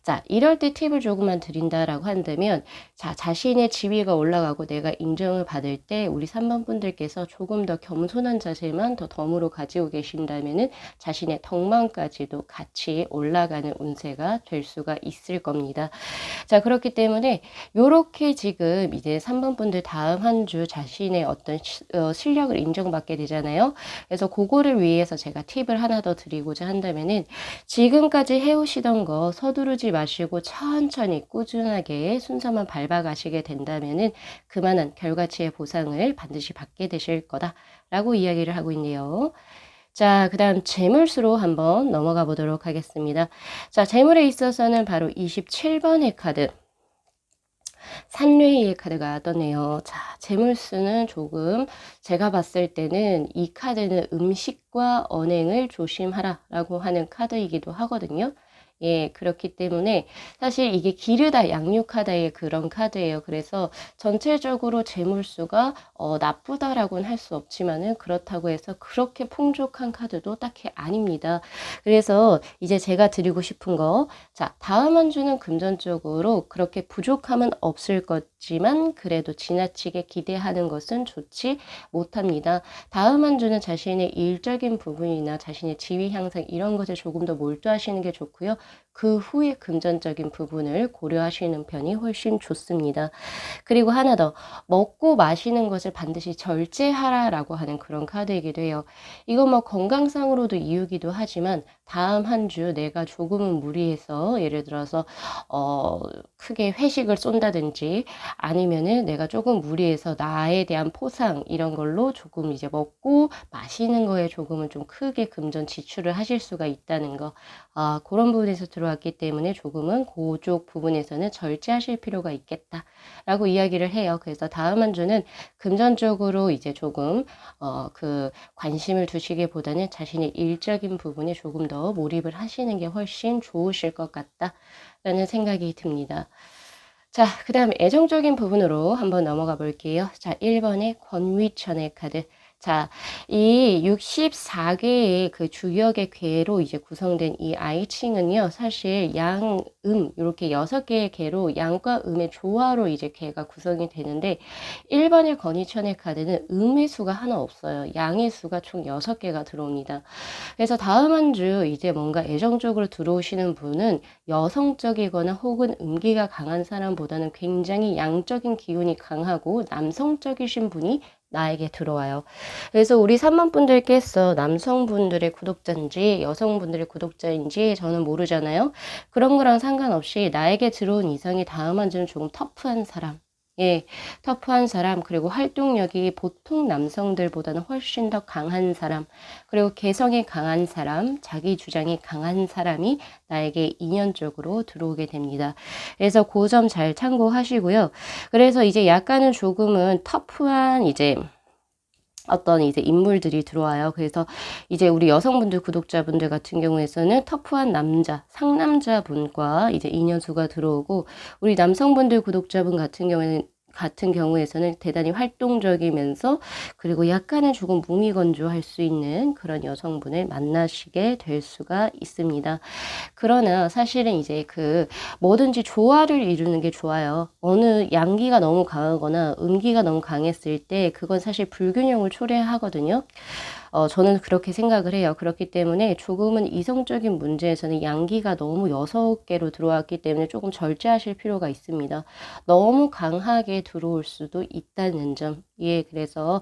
[SPEAKER 1] 자, 이럴 때 팁을 조금만 드린다라고 한다면 자신의 지위가 올라가고 내가 인정을 받을 때 우리 3번 분들께서 조금 더 겸손한 자세만 더 덤으로 가지고 계신다면은 자신의 덕망까지도 같이 올라가는 운세가 될 수가 있을 겁니다. 자, 그렇기 때문에 요렇게 지금 이제 3번 분들 다음 한 주 자신의 어떤 실력을 인정받게 되잖아요. 그래서 그거를 위해서 제가 팁을 하나 더 드리고자 한다면은 지금까지 해오시던 거 서두르지 마시고 천천히 꾸준하게 순서만 밟아가시게 된다면은 그만한 결과치의 보상을 반드시 받게 되실 거다라고 이야기를 하고 있네요. 자, 그 다음 재물수로 한번 넘어가 보도록 하겠습니다. 자, 재물에 있어서는 바로 27번의 카드. 산뇌의 카드가 떴네요. 자, 재물수는 조금 제가 봤을 때는 이 카드는 음식과 언행을 조심하라 라고 하는 카드이기도 하거든요. 그렇기 때문에 사실 이게 기르다 양육하다의 그런 카드예요. 그래서 전체적으로 재물수가 나쁘다라고는 할 수 없지만은 그렇다고 해서 그렇게 풍족한 카드도 딱히 아닙니다. 그래서 이제 제가 드리고 싶은 거, 자, 다음 한 주는 금전적으로 그렇게 부족함은 없을 거지만 그래도 지나치게 기대하는 것은 좋지 못합니다. 다음 한 주는 자신의 일적인 부분이나 자신의 지위 향상 이런 것에 조금 더 몰두하시는 게 좋고요. 그 후에 금전적인 부분을 고려하시는 편이 훨씬 좋습니다. 그리고 하나 더, 먹고 마시는 것을 반드시 절제하라라고 하는 그런 카드이기도 해요. 이거 건강상으로도 이유기도 하지만 다음 한 주 내가 조금은 무리해서 예를 들어서 크게 회식을 쏜다든지 아니면은 내가 조금 무리해서 나에 대한 포상 이런 걸로 조금 이제 먹고 마시는 거에 조금은 좀 크게 금전 지출을 하실 수가 있다는 거. 그런 부분에서 들어왔기 때문에 조금은 그쪽 부분에서는 절제하실 필요가 있겠다라고 이야기를 해요. 그래서 다음 한 주는 금전적으로 이제 조금 관심을 두시기보다는 자신의 일적인 부분에 조금 더 몰입을 하시는 게 훨씬 좋으실 것 같다라는 생각이 듭니다. 자, 그 다음 애정적인 부분으로 한번 넘어가 볼게요. 자, 1번의 권위천의 카드. 자, 이 64개의 그 주역의 괴로 이제 구성된 이 아이칭은요, 사실 양, 이렇게 6개의 괴로 양과 음의 조화로 이제 괴가 구성이 되는데, 1번의 권위천의 카드는 음의 수가 하나 없어요. 양의 수가 총 6개가 들어옵니다. 그래서 다음 한 주 이제 뭔가 애정적으로 들어오시는 분은 여성적이거나 혹은 음기가 강한 사람보다는 굉장히 양적인 기운이 강하고 남성적이신 분이 나에게 들어와요. 그래서 우리 3번 분들께서 남성분들의 구독자인지 여성분들의 구독자인지 저는 모르잖아요. 그런 거랑 상관없이 나에게 들어온 이성이 다음 한 주는 조금 터프한 사람. 예, 터프한 사람, 그리고 활동력이 보통 남성들보다는 훨씬 더 강한 사람, 그리고 개성이 강한 사람, 자기 주장이 강한 사람이 나에게 인연적으로 들어오게 됩니다. 그래서 그 점 잘 참고하시고요. 그래서 이제 약간은 조금은 터프한 이제 어떤 이제 인물들이 들어와요. 그래서 이제 우리 여성분들 구독자분들 같은 경우에서는 터프한 남자, 상남자분과 이제 인연수가 들어오고, 우리 남성분들 구독자분 같은 경우에서는 대단히 활동적이면서 그리고 약간은 조금 무미건조할 수 있는 그런 여성분을 만나시게 될 수가 있습니다. 그러나 사실은 이제 뭐든지 조화를 이루는 게 좋아요. 어느 양기가 너무 강하거나 음기가 너무 강했을 때 그건 사실 불균형을 초래하거든요. 저는 그렇게 생각을 해요. 그렇기 때문에 조금은 이성적인 문제에서는 양기가 너무 6개로 들어왔기 때문에 조금 절제하실 필요가 있습니다. 너무 강하게 들어올 수도 있다는 점. 예, 그래서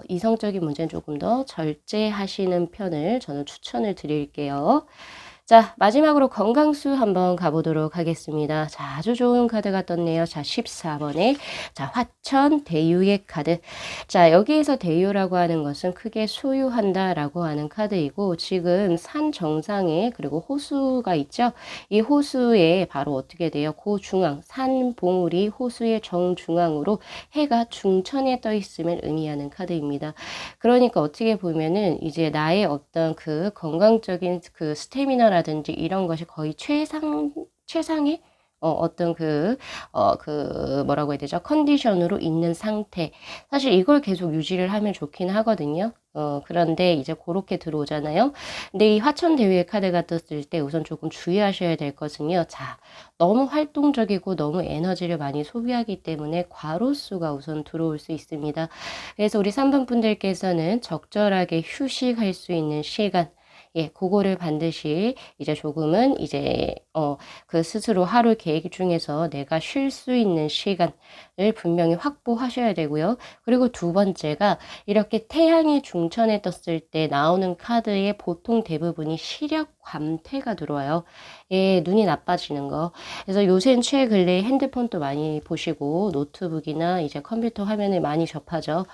[SPEAKER 1] 이성적인 문제는 조금 더 절제하시는 편을 저는 추천을 드릴게요. 자, 마지막으로 건강수 한번 가보도록 하겠습니다. 자, 아주 좋은 카드가 떴네요. 자, 14번에 자, 화천 대유의 카드. 자, 여기에서 대유라고 하는 것은 크게 소유한다라고 하는 카드이고, 지금 산 정상에 그리고 호수가 있죠. 이 호수에 바로 어떻게 돼요? 고중앙, 산 봉우리 호수의 정중앙으로 해가 중천에 떠 있음을 의미하는 카드입니다. 그러니까 어떻게 보면은 이제 나의 어떤 그 건강적인 그 스태미너라든지 이런 것이 거의 최상의 어떤 뭐라고 해야 되죠? 컨디션으로 있는 상태. 사실 이걸 계속 유지를 하면 좋긴 하거든요. 그런데 이제 그렇게 들어오잖아요. 근데 이 화천대유의 카드가 떴을 때 우선 조금 주의하셔야 될 것은요. 자, 너무 활동적이고 너무 에너지를 많이 소비하기 때문에 과로수가 우선 들어올 수 있습니다. 그래서 우리 3번 분들께서는 적절하게 휴식할 수 있는 시간, 예, 그거를 반드시 이제 조금은 이제 그 스스로 하루 계획 중에서 내가 쉴 수 있는 시간을 분명히 확보하셔야 되고요. 그리고 두 번째가 이렇게 태양이 중천에 떴을 때 나오는 카드의 보통 대부분이 시력 감퇴가 들어와요. 예, 눈이 나빠지는 거. 그래서 요새는 최근에 핸드폰도 많이 보시고 노트북이나 이제 컴퓨터 화면을 많이 접하죠.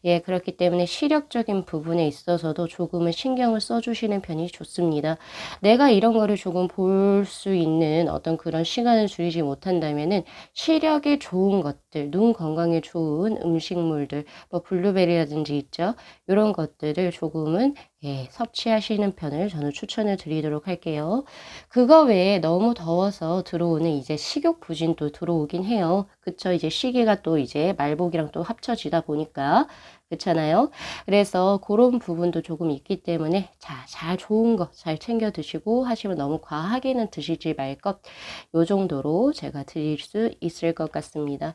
[SPEAKER 1] 예, 그렇기 때문에 시력적인 부분에 있어서도 조금은 신경을 써주시는 편이 좋습니다. 내가 이런 거를 조금 볼 수 있는 어떤 그런 시간을 줄이지 못한다면은 시력에 좋은 것들, 눈 건강에 좋은 음식물들, 뭐 블루베리라든지 있죠. 이런 것들을 조금은 예, 섭취하시는 편을 저는 추천을 드리도록 할게요. 그거 외에 너무 더워서 들어오는 이제 식욕 부진도 들어오긴 해요. 그쵸? 이제 시기가 또 이제 말복이랑 또 합쳐지다 보니까 그렇잖아요. 그래서 그런 부분도 조금 있기 때문에 자, 잘 좋은 거 잘 챙겨 드시고 하시면 너무 과하게는 드시지 말 것. 요 정도로 제가 드릴 수 있을 것 같습니다.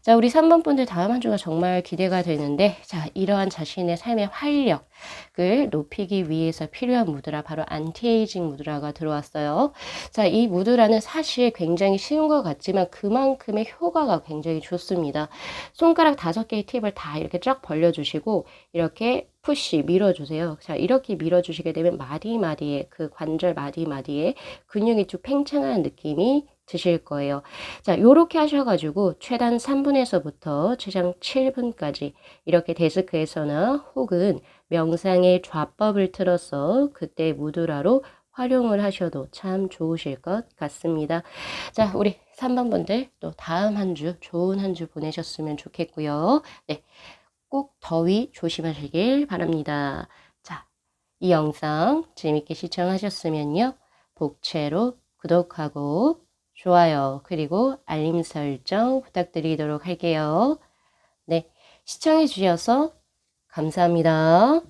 [SPEAKER 1] 자, 우리 3번 분들 다음 한 주가 정말 기대가 되는데, 자, 이러한 자신의 삶의 활력을 높이기 위해서 필요한 무드라, 바로 안티에이징 무드라가 들어왔어요. 자, 이 무드라는 사실 굉장히 쉬운 것 같지만 그만큼의 효과가 굉장히 좋습니다. 손가락 5개의 팁을 다 이렇게 쫙 벌려 올려주시고 이렇게 푸시 밀어주세요. 자, 이렇게 밀어주시게 되면 마디마디에 그 관절 마디마디에 근육이 쭉 팽창하는 느낌이 드실 거예요. 자, 요렇게 하셔가지고 최단 3분에서부터 최장 7분까지 이렇게 데스크에서나 혹은 명상의 좌법을 틀어서 그때 무드라로 활용을 하셔도 참 좋으실 것 같습니다. 자, 우리 3번 분들 또 다음 한 주 좋은 한 주 보내셨으면 좋겠고요. 네, 꼭 더위 조심하시길 바랍니다. 자, 이 영상 재밌게 시청하셨으면요. 복채로 구독하고 좋아요 그리고 알림 설정 부탁드리도록 할게요. 네, 시청해 주셔서 감사합니다.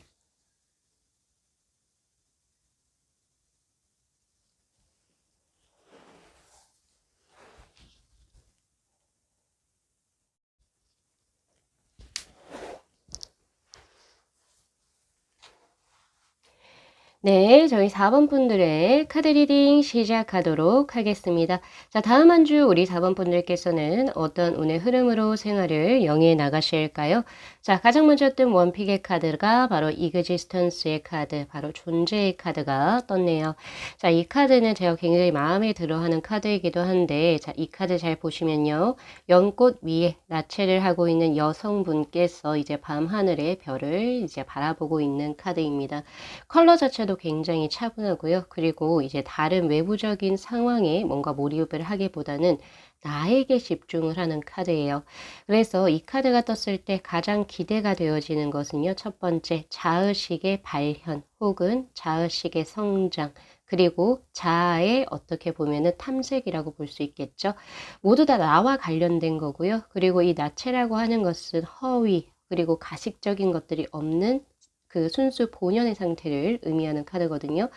[SPEAKER 1] 네, 저희 4번 분들의 카드 리딩 시작하도록 하겠습니다. 자, 다음 한 주 우리 4번 분들께서는 어떤 운의 흐름으로 생활을 영위해 나가실까요? 자, 가장 먼저 뜬 원픽의 카드가 바로 이그지스턴스의 카드, 바로 존재의 카드가 떴네요. 자, 이 카드는 제가 굉장히 마음에 들어하는 카드이기도 한데, 자, 이 카드 잘 보시면요. 연꽃 위에 나체를 하고 있는 여성분께서 이제 밤하늘의 별을 이제 바라보고 있는 카드입니다. 컬러 자체도 굉장히 차분하고요. 그리고 이제 다른 외부적인 상황에 뭔가 몰입을 하기보다는 나에게 집중을 하는 카드예요. 그래서 이 카드가 떴을 때 가장 기대가 되어지는 것은요. 첫 번째, 자의식의 발현 혹은 자의식의 성장 그리고 자아의 어떻게 보면은 탐색이라고 볼 수 있겠죠. 모두 다 나와 관련된 거고요. 그리고 이 나체라고 하는 것은 허위 그리고 가식적인 것들이 없는 그 순수 본연의 상태를 의미하는 카드거든요.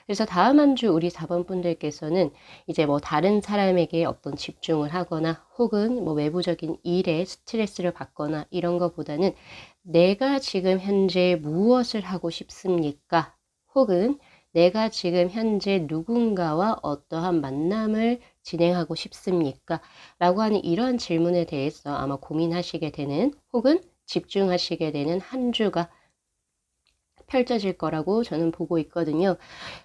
[SPEAKER 1] 그래서 다음 한 주 우리 4번 분들께서는 이제 뭐 다른 사람에게 어떤 집중을 하거나 혹은 뭐 외부적인 일에 스트레스를 받거나 이런 것보다는 내가 지금 현재 무엇을 하고 싶습니까? 혹은 내가 지금 현재 누군가와 어떠한 만남을 진행하고 싶습니까? 라고 하는 이런 질문에 대해서 아마 고민하시게 되는 혹은 집중하시게 되는 한 주가 펼쳐질 거라고 저는 보고 있거든요.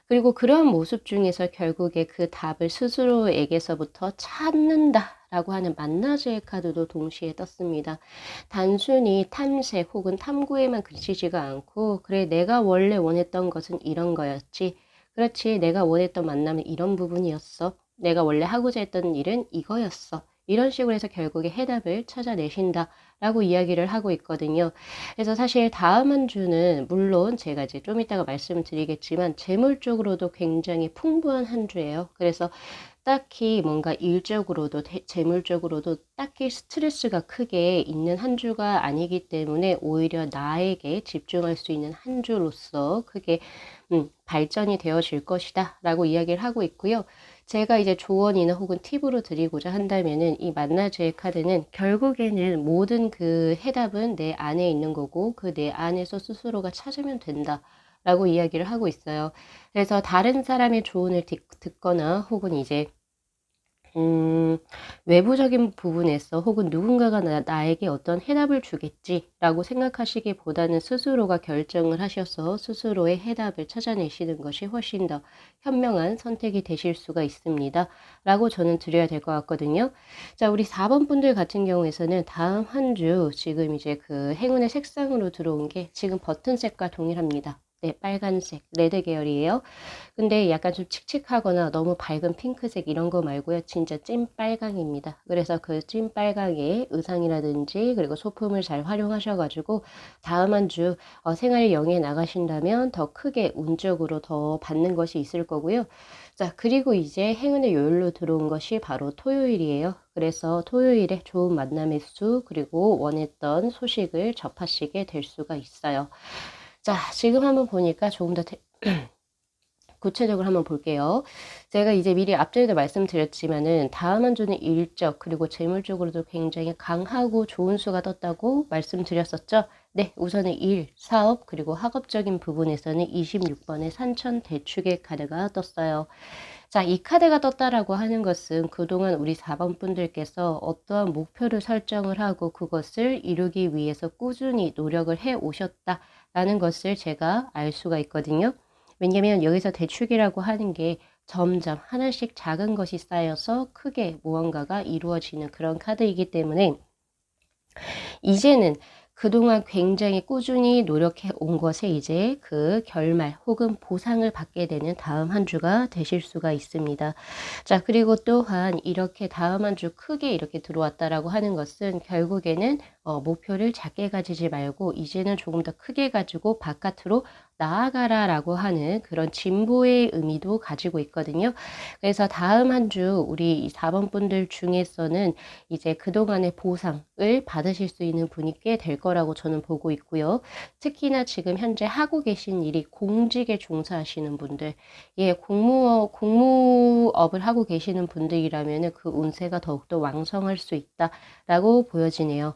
[SPEAKER 1] 그리고 그런 모습 중에서 결국에 그 답을 스스로에게서부터 찾는다라고 하는 만나제의 카드도 동시에 떴습니다. 단순히 탐색 혹은 탐구에만 그치지가 않고 그래 내가 원래 원했던 것은 이런 거였지. 그렇지 내가 원했던 만남은 이런 부분이었어. 내가 원래 하고자 했던 일은 이거였어. 이런 식으로 해서 결국에 해답을 찾아내신다. 라고 이야기를 하고 있거든요. 그래서 사실 다음 한 주는 물론 제가 이제 좀 이따가 말씀을 드리겠지만 재물적으로도 굉장히 풍부한 한 주예요. 그래서 딱히 뭔가 일적으로도 재물적으로도 딱히 스트레스가 크게 있는 한 주가 아니기 때문에 오히려 나에게 집중할 수 있는 한 주로서 크게 발전이 되어질 것이다 라고 이야기를 하고 있고요. 제가 이제 조언이나 혹은 팁으로 드리고자 한다면은 이 만나주의 카드는 결국에는 모든 그 해답은 내 안에 있는 거고 그 내 안에서 스스로가 찾으면 된다. 라고 이야기를 하고 있어요. 그래서 다른 사람의 조언을 듣거나 혹은 이제 외부적인 부분에서 혹은 누군가가 나에게 어떤 해답을 주겠지라고 생각하시기보다는 스스로가 결정을 하셔서 스스로의 해답을 찾아내시는 것이 훨씬 더 현명한 선택이 되실 수가 있습니다. 라고 저는 드려야 될 것 같거든요. 자, 우리 4번 분들 같은 경우에서는 다음 한 주 지금 이제 그 행운의 색상으로 들어온 게 지금 버튼색과 동일합니다. 네, 빨간색, 레드 계열이에요. 근데 약간 좀 칙칙하거나 너무 밝은 핑크색 이런 거 말고요. 진짜 찐 빨강입니다. 그래서 그 찐 빨강의 의상이라든지 그리고 소품을 잘 활용하셔가지고 다음 한 주 생활 영위에 나가신다면 더 크게 운적으로 더 받는 것이 있을 거고요. 자, 그리고 이제 행운의 요일로 들어온 것이 바로 토요일이에요. 그래서 토요일에 좋은 만남의 수 그리고 원했던 소식을 접하시게 될 수가 있어요. 자, 지금 한번 보니까 조금 더 구체적으로 한번 볼게요. 제가 이제 미리 앞전에도 말씀드렸지만은 다음 한 주는 일적 그리고 재물적으로도 굉장히 강하고 좋은 수가 떴다고 말씀드렸었죠. 네, 우선은 일, 사업 그리고 학업적인 부분에서는 26번의 산천대축의 카드가 떴어요. 자, 이 카드가 떴다라고 하는 것은 그동안 우리 4번 분들께서 어떠한 목표를 설정을 하고 그것을 이루기 위해서 꾸준히 노력을 해 오셨다라는 것을 제가 알 수가 있거든요. 왜냐면 여기서 대축이라고 하는 게 점점 하나씩 작은 것이 쌓여서 크게 무언가가 이루어지는 그런 카드이기 때문에 이제는 그동안 굉장히 꾸준히 노력해 온 것에 이제 그 결말 혹은 보상을 받게 되는 다음 한 주가 되실 수가 있습니다. 자, 그리고 또한 이렇게 다음 한 주 크게 이렇게 들어왔다라고 하는 것은 결국에는 목표를 작게 가지지 말고 이제는 조금 더 크게 가지고 바깥으로 나아가라라고 하는 그런 진보의 의미도 가지고 있거든요. 그래서 다음 한 주 우리 4번 분들 중에서는 이제 그동안의 보상을 받으실 수 있는 분이 꽤 될 거라고 저는 보고 있고요. 특히나 지금 현재 하고 계신 일이 공직에 종사하시는 분들, 예, 공무업을 하고 계시는 분들이라면 그 운세가 더욱더 왕성할 수 있다라고 보여지네요.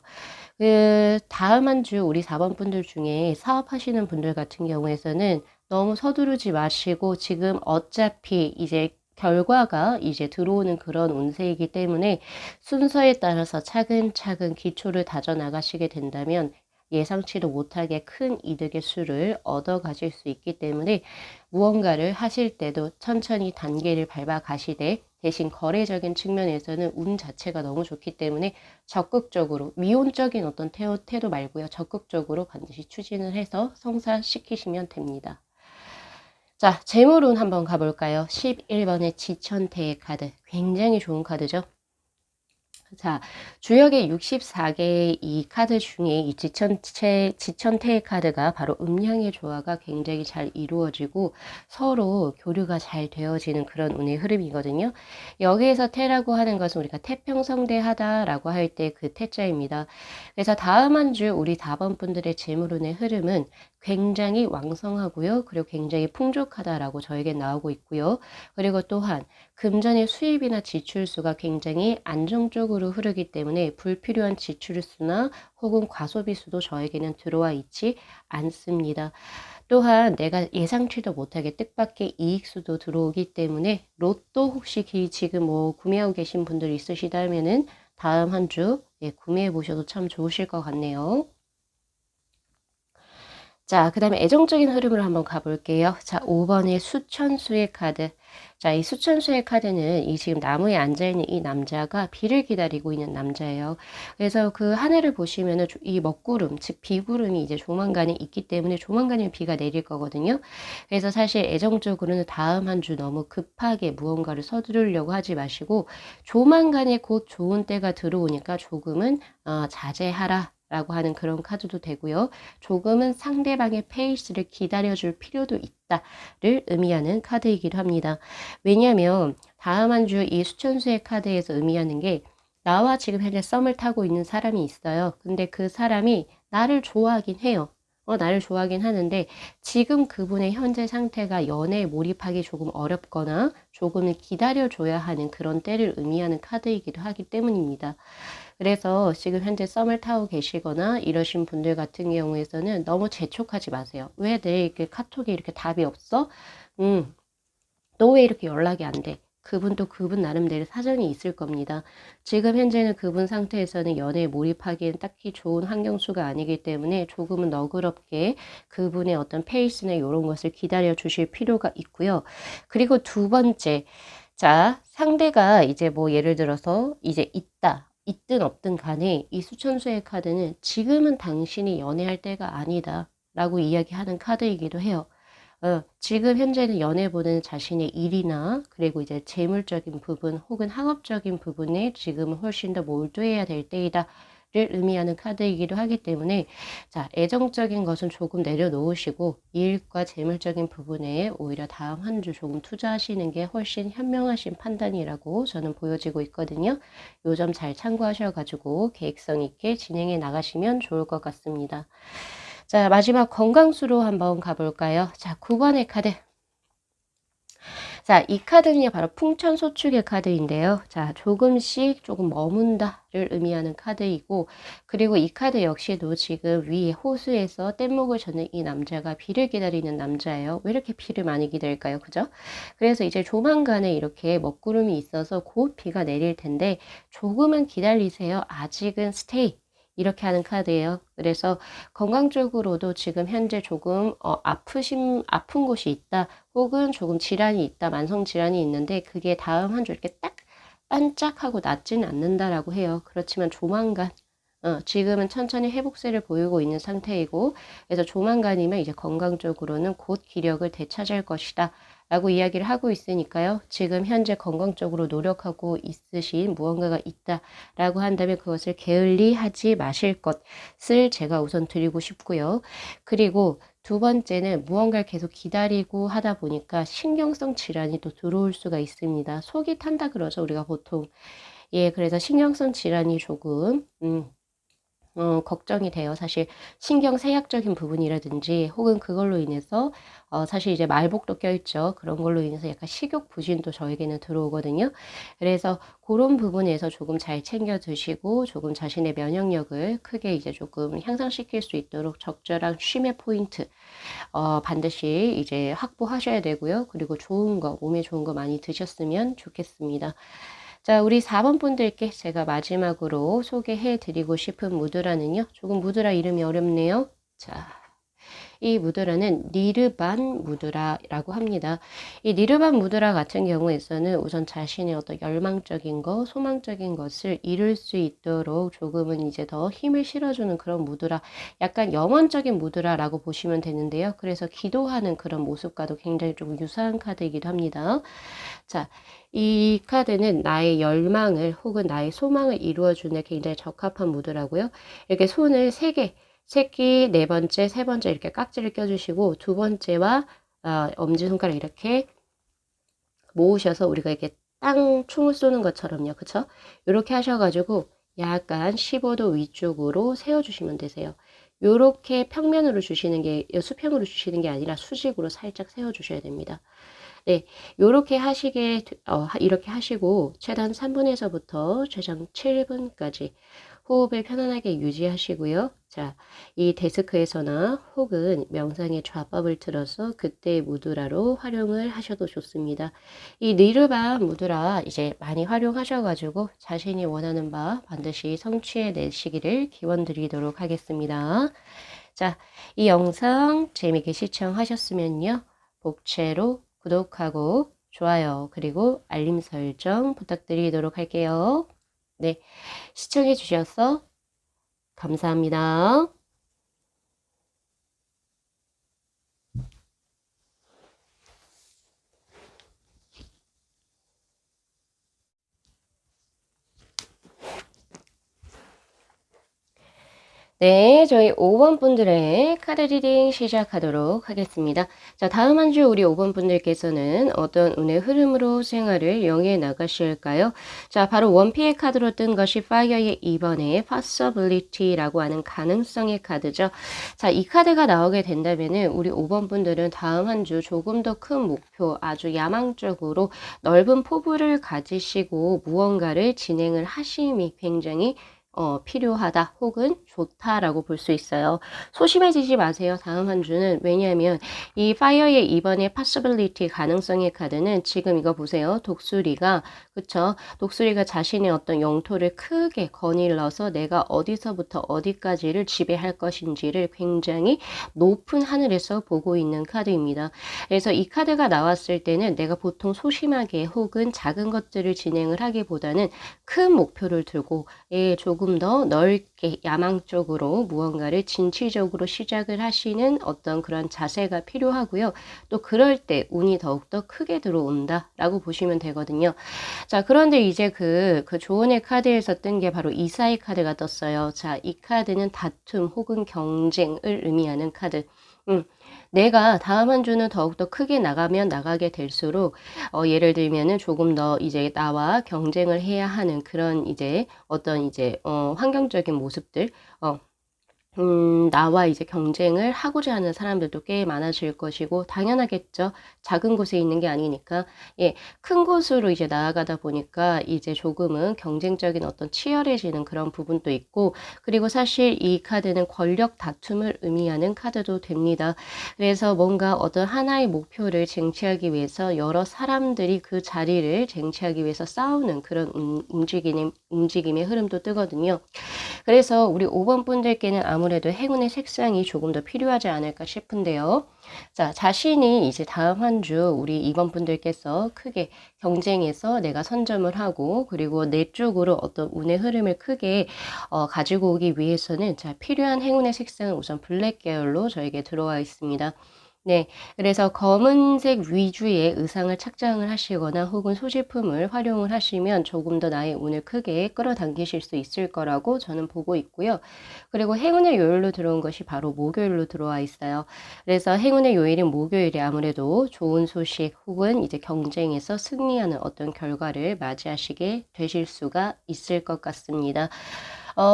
[SPEAKER 1] 그 다음 한 주 우리 4번 분들 중에 사업하시는 분들 같은 경우에서는 너무 서두르지 마시고 지금 어차피 이제 결과가 이제 들어오는 그런 운세이기 때문에 순서에 따라서 차근차근 기초를 다져 나가시게 된다면 예상치도 못하게 큰 이득의 수를 얻어 가실 수 있기 때문에 무언가를 하실 때도 천천히 단계를 밟아 가시되 대신 거래적인 측면에서는 운 자체가 너무 좋기 때문에 적극적으로 미온적인 어떤 태도 말고요. 적극적으로 반드시 추진을 해서 성사시키시면 됩니다. 자, 재물운 한번 가볼까요? 11번의 지천태의 카드. 굉장히 좋은 카드죠. 자, 주역의 64개의 이 카드 중에 이 지천태의 카드가 바로 음양의 조화가 굉장히 잘 이루어지고 서로 교류가 잘 되어지는 그런 운의 흐름이거든요. 여기에서 태라고 하는 것은 우리가 태평성대하다라고 할 때 그 태자입니다. 그래서 다음 한 주 우리 4번 분들의 재물운의 흐름은 굉장히 왕성하고요. 그리고 굉장히 풍족하다라고 저에게 나오고 있고요. 그리고 또한 금전의 수입이나 지출수가 굉장히 안정적으로 흐르기 때문에 불필요한 지출수나 혹은 과소비수도 저에게는 들어와 있지 않습니다. 또한 내가 예상치도 못하게 뜻밖의 이익수도 들어오기 때문에 로또 혹시 지금 뭐 구매하고 계신 분들 있으시다면은 다음 한 주 구매해 보셔도 참 좋으실 것 같네요. 자, 그 다음에 애정적인 흐름으로 한번 가볼게요. 자, 5번의 수천수의 카드. 자, 이 수천수의 카드는 이 지금 나무에 앉아있는 이 남자가 비를 기다리고 있는 남자예요. 그래서 그 하늘을 보시면은 이 먹구름, 즉 비구름이 이제 조만간에 있기 때문에 조만간에 비가 내릴 거거든요. 그래서 사실 애정적으로는 다음 한 주 너무 급하게 무언가를 서두르려고 하지 마시고 조만간에 곧 좋은 때가 들어오니까 조금은 자제하라. 라고 하는 그런 카드도 되고요. 조금은 상대방의 페이스를 기다려줄 필요도 있다를 의미하는 카드이기도 합니다. 왜냐하면 다음 한 주 이 수천수의 카드에서 의미하는 게 나와 지금 현재 썸을 타고 있는 사람이 있어요. 근데 그 사람이 나를 좋아하긴 해요. 나를 좋아하긴 하는데 지금 그분의 현재 상태가 연애에 몰입하기 조금 어렵거나 조금은 기다려줘야 하는 그런 때를 의미하는 카드이기도 하기 때문입니다. 그래서 지금 현재 썸을 타고 계시거나 이러신 분들 같은 경우에서는 너무 재촉하지 마세요. 왜 내 이렇게 카톡에 이렇게 답이 없어? 너 왜 이렇게 연락이 안 돼? 그분도 그분 나름대로 사정이 있을 겁니다. 지금 현재는 그분 상태에서는 연애에 몰입하기엔 딱히 좋은 환경수가 아니기 때문에 조금은 너그럽게 그분의 어떤 페이스나 이런 것을 기다려 주실 필요가 있고요. 그리고 두 번째, 자, 상대가 이제 뭐 예를 들어서 이제 있든 없든 간에 이 수천수의 카드는 지금은 당신이 연애할 때가 아니다 라고 이야기하는 카드이기도 해요. 지금 현재는 연애보다는 자신의 일이나 그리고 이제 재물적인 부분 혹은 학업적인 부분에 지금은 훨씬 더 몰두해야 될 때이다 를 의미하는 카드이기도 하기 때문에 자, 애정적인 것은 조금 내려놓으시고 일과 재물적인 부분에 오히려 다음 한 주 조금 투자하시는 게 훨씬 현명하신 판단이라고 저는 보여지고 있거든요. 요 점 잘 참고하셔가지고 계획성 있게 진행해 나가시면 좋을 것 같습니다. 자, 마지막 건강수로 한번 가볼까요? 자, 9번의 카드. 자, 이 카드는요, 바로 풍천소축의 카드인데요. 자, 조금씩 조금 머문다를 의미하는 카드이고, 그리고 이 카드 역시도 지금 위에 호수에서 뗏목을 젓는 이 남자가 비를 기다리는 남자예요. 왜 이렇게 비를 많이 기다릴까요? 그죠? 그래서 이제 조만간에 이렇게 먹구름이 있어서 곧 비가 내릴 텐데, 조금은 기다리세요. 아직은 스테이. 이렇게 하는 카드예요. 그래서 건강적으로도 지금 현재 조금 아픈 곳이 있다. 혹은 조금 질환이 있다. 만성 질환이 있는데 그게 다음 한 주 이렇게 딱 반짝하고 낫지는 않는다라고 해요. 그렇지만 조만간 지금은 천천히 회복세를 보이고 있는 상태이고, 그래서 조만간이면 이제 건강적으로는 곧 기력을 되찾을 것이다 라고 이야기를 하고 있으니까요. 지금 현재 건강적으로 노력하고 있으신 무언가가 있다 라고 한다면 그것을 게을리 하지 마실 것을 제가 우선 드리고 싶고요. 그리고 두 번째는 무언가를 계속 기다리고 하다 보니까 신경성 질환이 또 들어올 수가 있습니다. 속이 탄다 그러죠, 우리가 보통. 예, 그래서 신경성 질환이 조금 걱정이 돼요. 사실 신경쇠약적인 부분이라든지 혹은 그걸로 인해서 사실 이제 말복도 껴있죠. 그런 걸로 인해서 약간 식욕 부진도 저에게는 들어오거든요. 그래서 그런 부분에서 조금 잘 챙겨 드시고 조금 자신의 면역력을 크게 이제 조금 향상시킬 수 있도록 적절한 쉼의 포인트 반드시 이제 확보하셔야 되고요. 그리고 좋은 거, 몸에 좋은 거 많이 드셨으면 좋겠습니다. 자, 우리 4번 분들께 제가 마지막으로 소개해 드리고 싶은 무드라는요. 조금 무드라 이름이 어렵네요. 자, 이 무드라는 니르반 무드라라고 합니다. 이 니르반 무드라 같은 경우에서는 우선 자신의 어떤 열망적인 거, 소망적인 것을 이룰 수 있도록 조금은 이제 더 힘을 실어주는 그런 무드라, 약간 염원적인 무드라라고 보시면 되는데요. 그래서 기도하는 그런 모습과도 굉장히 좀 유사한 카드이기도 합니다. 자, 이 카드는 나의 열망을 혹은 나의 소망을 이루어주는 굉장히 적합한 무드라고요. 이렇게 손을 3개, 새끼 네 번째, 세 번째 이렇게 깍지를 껴주시고 두 번째와 엄지손가락 이렇게 모으셔서 우리가 이렇게 땅 총을 쏘는 것처럼요. 그쵸? 이렇게 하셔가지고 약간 15도 위쪽으로 세워주시면 되세요. 요렇게 평면으로 주시는 게, 수평으로 주시는 게 아니라 수직으로 살짝 세워주셔야 됩니다. 네, 요렇게 이렇게 하시고, 최단 3분에서부터 최장 7분까지 호흡을 편안하게 유지하시고요. 자, 이 데스크에서나 혹은 명상의 좌법을 틀어서 그때의 무드라로 활용을 하셔도 좋습니다. 이 니르바 무드라 이제 많이 활용하셔가지고 자신이 원하는 바 반드시 성취해 내시기를 기원드리도록 하겠습니다. 자, 이 영상 재미있게 시청하셨으면요. 복채로 구독하고 좋아요 그리고 알림 설정 부탁드리도록 할게요. 네, 시청해 주셔서 감사합니다. 네, 저희 5번 분들의 카드 리딩 시작하도록 하겠습니다. 자, 다음 한 주 우리 5번 분들께서는 어떤 운의 흐름으로 생활을 영위해 나가실까요? 자, 바로 원피의 카드로 뜬 것이 파이어의 2번의 possibility라고 하는 가능성의 카드죠. 자, 이 카드가 나오게 된다면은 우리 5번 분들은 다음 한 주 조금 더 큰 목표, 아주 야망적으로 넓은 포부를 가지시고 무언가를 진행을 하심이 굉장히 필요하다 혹은 좋다라고 볼 수 있어요. 소심해지지 마세요. 다음 한 주는. 왜냐하면 이 파이어의 이번에 possibility 가능성의 카드는 지금 이거 보세요. 독수리가 그쵸? 독수리가 자신의 어떤 영토를 크게 거닐러서 내가 어디서부터 어디까지를 지배할 것인지를 굉장히 높은 하늘에서 보고 있는 카드입니다. 그래서 이 카드가 나왔을 때는 내가 보통 소심하게 혹은 작은 것들을 진행을 하기보다는 큰 목표를 두고 조금 더 넓게 야망적으로 무언가를 진취적으로 시작을 하시는 어떤 그런 자세가 필요하고요. 또 그럴 때 운이 더욱더 크게 들어온다 라고 보시면 되거든요. 자, 그런데 이제 그 조언의 카드에서 뜬 게 바로 이사의 카드가 떴어요. 자, 이 카드는 다툼 혹은 경쟁을 의미하는 카드. 내가 다음 한 주는 더욱더 크게 나가면 나가게 될수록 예를 들면은 조금 더 이제 나와 경쟁을 해야 하는 그런 이제 어떤 이제 환경적인 모습들 나와 이제 경쟁을 하고자 하는 사람들도 꽤 많아질 것이고 당연하겠죠. 작은 곳에 있는 게 아니니까. 예, 큰 곳으로 이제 나아가다 보니까 이제 조금은 경쟁적인 어떤 치열해지는 그런 부분도 있고 그리고 사실 이 카드는 권력 다툼을 의미하는 카드도 됩니다. 그래서 뭔가 어떤 하나의 목표를 쟁취하기 위해서 여러 사람들이 그 자리를 쟁취하기 위해서 싸우는 그런 움직임의 흐름도 뜨거든요. 그래서 우리 5번 분들께는 아무래도 행운의 색상이 조금 더 필요하지 않을까 싶은데요. 자, 자신이 이제 다음 한 주 우리 2번 분들께서 크게 경쟁에서 내가 선점을 하고 그리고 내 쪽으로 어떤 운의 흐름을 크게 가지고 오기 위해서는 자, 필요한 행운의 색상은 우선 블랙 계열로 저에게 들어와 있습니다. 네, 그래서 검은색 위주의 의상을 착장을 하시거나 혹은 소지품을 활용을 하시면 조금 더 나의 운을 크게 끌어당기실 수 있을 거라고 저는 보고 있고요. 그리고 행운의 요일로 들어온 것이 바로 목요일로 들어와 있어요. 그래서 행운의 요일인 목요일에 아무래도 좋은 소식 혹은 이제 경쟁에서 승리하는 어떤 결과를 맞이하시게 되실 수가 있을 것 같습니다.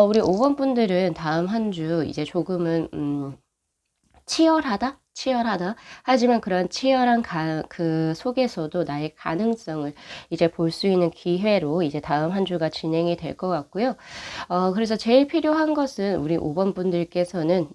[SPEAKER 1] 우리 5번 분들은 다음 한 주 이제 조금은 치열하다? 치열하다. 하지만 그런 치열한 그 속에서도 나의 가능성을 이제 볼 수 있는 기회로 이제 다음 한 주가 진행이 될 것 같고요. 그래서 제일 필요한 것은 우리 5번 분들께서는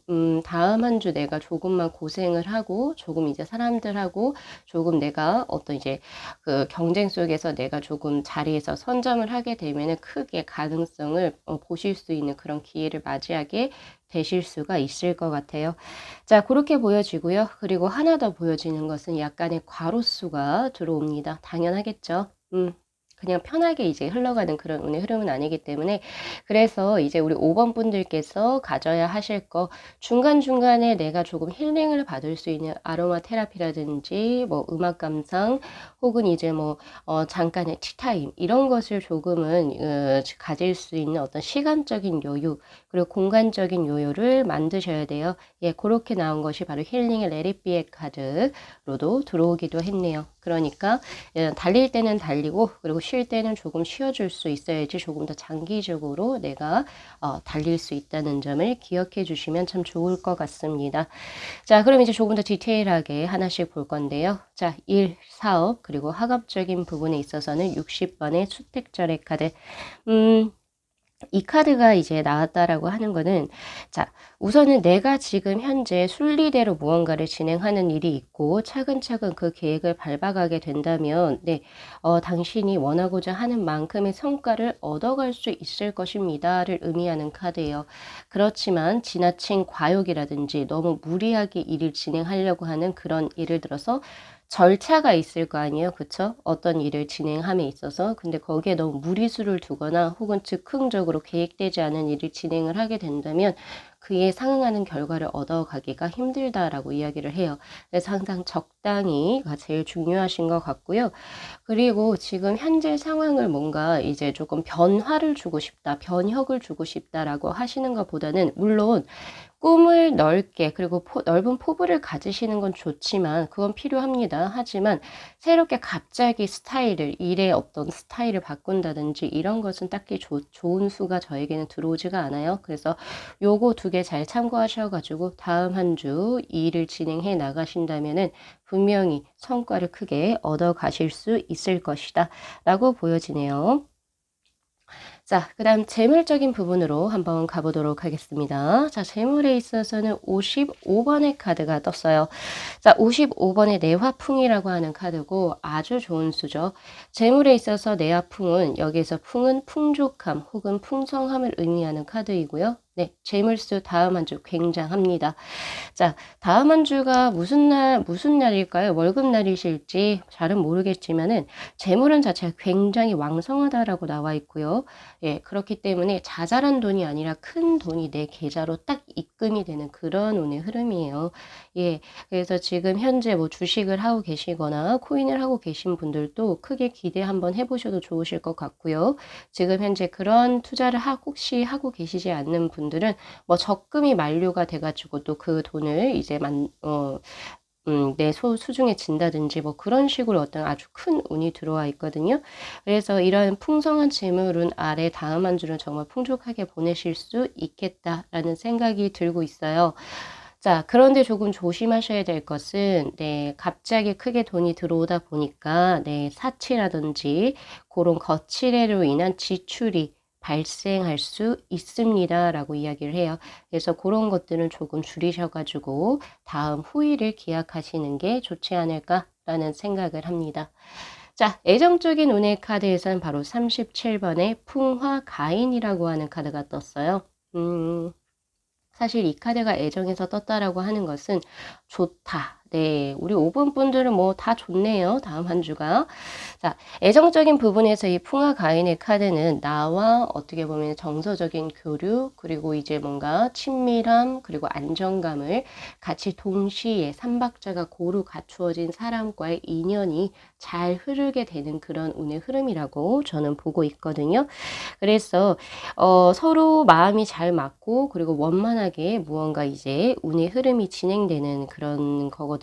[SPEAKER 1] 다음 한 주 내가 조금만 고생을 하고 조금 이제 사람들하고 조금 내가 어떤 이제 그 경쟁 속에서 내가 조금 자리에서 선점을 하게 되면은 크게 가능성을 보실 수 있는 그런 기회를 맞이하게 되실 수가 있을 것 같아요. 자, 그렇게 보여지고요. 그리고 하나 더 보여지는 것은 약간의 과로수가 들어옵니다. 당연하겠죠. 그냥 편하게 이제 흘러가는 그런 운의 흐름은 아니기 때문에 그래서 이제 우리 5번 분들께서 가져야 하실 거 중간중간에 내가 조금 힐링을 받을 수 있는 아로마 테라피라든지 뭐 음악 감상 혹은 이제 뭐 잠깐의 티타임 이런 것을 조금은 가질 수 있는 어떤 시간적인 여유 그리고 공간적인 여유를 만드셔야 돼요. 예, 그렇게 나온 것이 바로 힐링의 레리비의 카드로도 들어오기도 했네요. 그러니까 달릴 때는 달리고 그리고 쉴 때는 조금 쉬어줄 수 있어야지 조금 더 장기적으로 내가 달릴 수 있다는 점을 기억해 주시면 참 좋을 것 같습니다. 자, 그럼 이제 조금 더 디테일하게 하나씩 볼 건데요. 자, 일, 사업, 그리고 학업적인 부분에 있어서는 60번의 수택절의 카드. 이 카드가 이제 나왔다라고 하는 거는 자 우선은 내가 지금 현재 순리대로 무언가를 진행하는 일이 있고 차근차근 그 계획을 밟아가게 된다면 네, 당신이 원하고자 하는 만큼의 성과를 얻어갈 수 있을 것입니다를 의미하는 카드예요. 그렇지만 지나친 과욕이라든지 너무 무리하게 일을 진행하려고 하는 그런 예를 들어서 절차가 있을 거 아니에요. 그쵸? 어떤 일을 진행함에 있어서. 근데 거기에 너무 무리수를 두거나 혹은 즉흥적으로 계획되지 않은 일을 진행을 하게 된다면 그에 상응하는 결과를 얻어가기가 힘들다라고 이야기를 해요. 그래서 항상 적당히가 제일 중요하신 것 같고요. 그리고 지금 현재 상황을 뭔가 이제 조금 변화를 주고 싶다, 변혁을 주고 싶다라고 하시는 것보다는 물론 꿈을 넓게 그리고 넓은 포부를 가지시는 건 좋지만 그건 필요합니다. 하지만 새롭게 갑자기 일의 어떤 스타일을 바꾼다든지 이런 것은 딱히 좋은 수가 저에게는 들어오지가 않아요. 그래서 요거 두 개 잘 참고하셔가지고 다음 한 주 이 일을 진행해 나가신다면은 분명히 성과를 크게 얻어 가실 수 있을 것이다 라고 보여지네요. 자, 그 다음 재물적인 부분으로 한번 가보도록 하겠습니다. 자, 재물에 있어서는 55번의 카드가 떴어요. 자, 55번의 내화풍이라고 하는 카드고 아주 좋은 수죠. 재물에 있어서 내화풍은 여기에서 풍은 풍족함 혹은 풍성함을 의미하는 카드이고요. 네, 재물수 다음 한 주 굉장합니다. 자, 다음 한 주가 무슨 날일까요? 월급날이실지 잘은 모르겠지만은 재물은 자체가 굉장히 왕성하다라고 나와 있고요. 예, 그렇기 때문에 자잘한 돈이 아니라 큰 돈이 내 계좌로 딱 입금이 되는 그런 운의 흐름이에요. 예, 그래서 지금 현재 뭐 주식을 하고 계시거나 코인을 하고 계신 분들도 크게 기대 한번 해보셔도 좋으실 것 같고요. 지금 현재 그런 투자를 혹시 하고 계시지 않는 분들은 뭐 적금이 만료가 돼가지고 또 그 돈을 이제 내 소중해진다든지 뭐 그런 식으로 어떤 아주 큰 운이 들어와 있거든요. 그래서 이런 풍성한 재물운 아래 다음 한 주는 정말 풍족하게 보내실 수 있겠다라는 생각이 들고 있어요. 자, 그런데 조금 조심하셔야 될 것은, 네, 갑자기 크게 돈이 들어오다 보니까, 네, 사치라든지, 그런 거치대로 인한 지출이 발생할 수 있습니다. 라고 이야기를 해요. 그래서 그런 것들은 조금 줄이셔가지고, 다음 후일을 기약하시는 게 좋지 않을까라는 생각을 합니다. 자, 애정적인 운의 카드에서는 바로 37번의 풍화가인이라고 하는 카드가 떴어요. 사실 이 카드가 애정에서 떴다라고 하는 것은 좋다. 네, 우리 5번 분들은 뭐 다 좋네요. 다음 한 주가. 자, 애정적인 부분에서 이 풍화가인의 카드는 나와 어떻게 보면 정서적인 교류, 그리고 이제 뭔가 친밀함, 그리고 안정감을 같이 동시에 삼박자가 고루 갖추어진 사람과의 인연이 잘 흐르게 되는 그런 운의 흐름이라고 저는 보고 있거든요. 그래서 서로 마음이 잘 맞고 그리고 원만하게 무언가 이제 운의 흐름이 진행되는 그런 거거든요.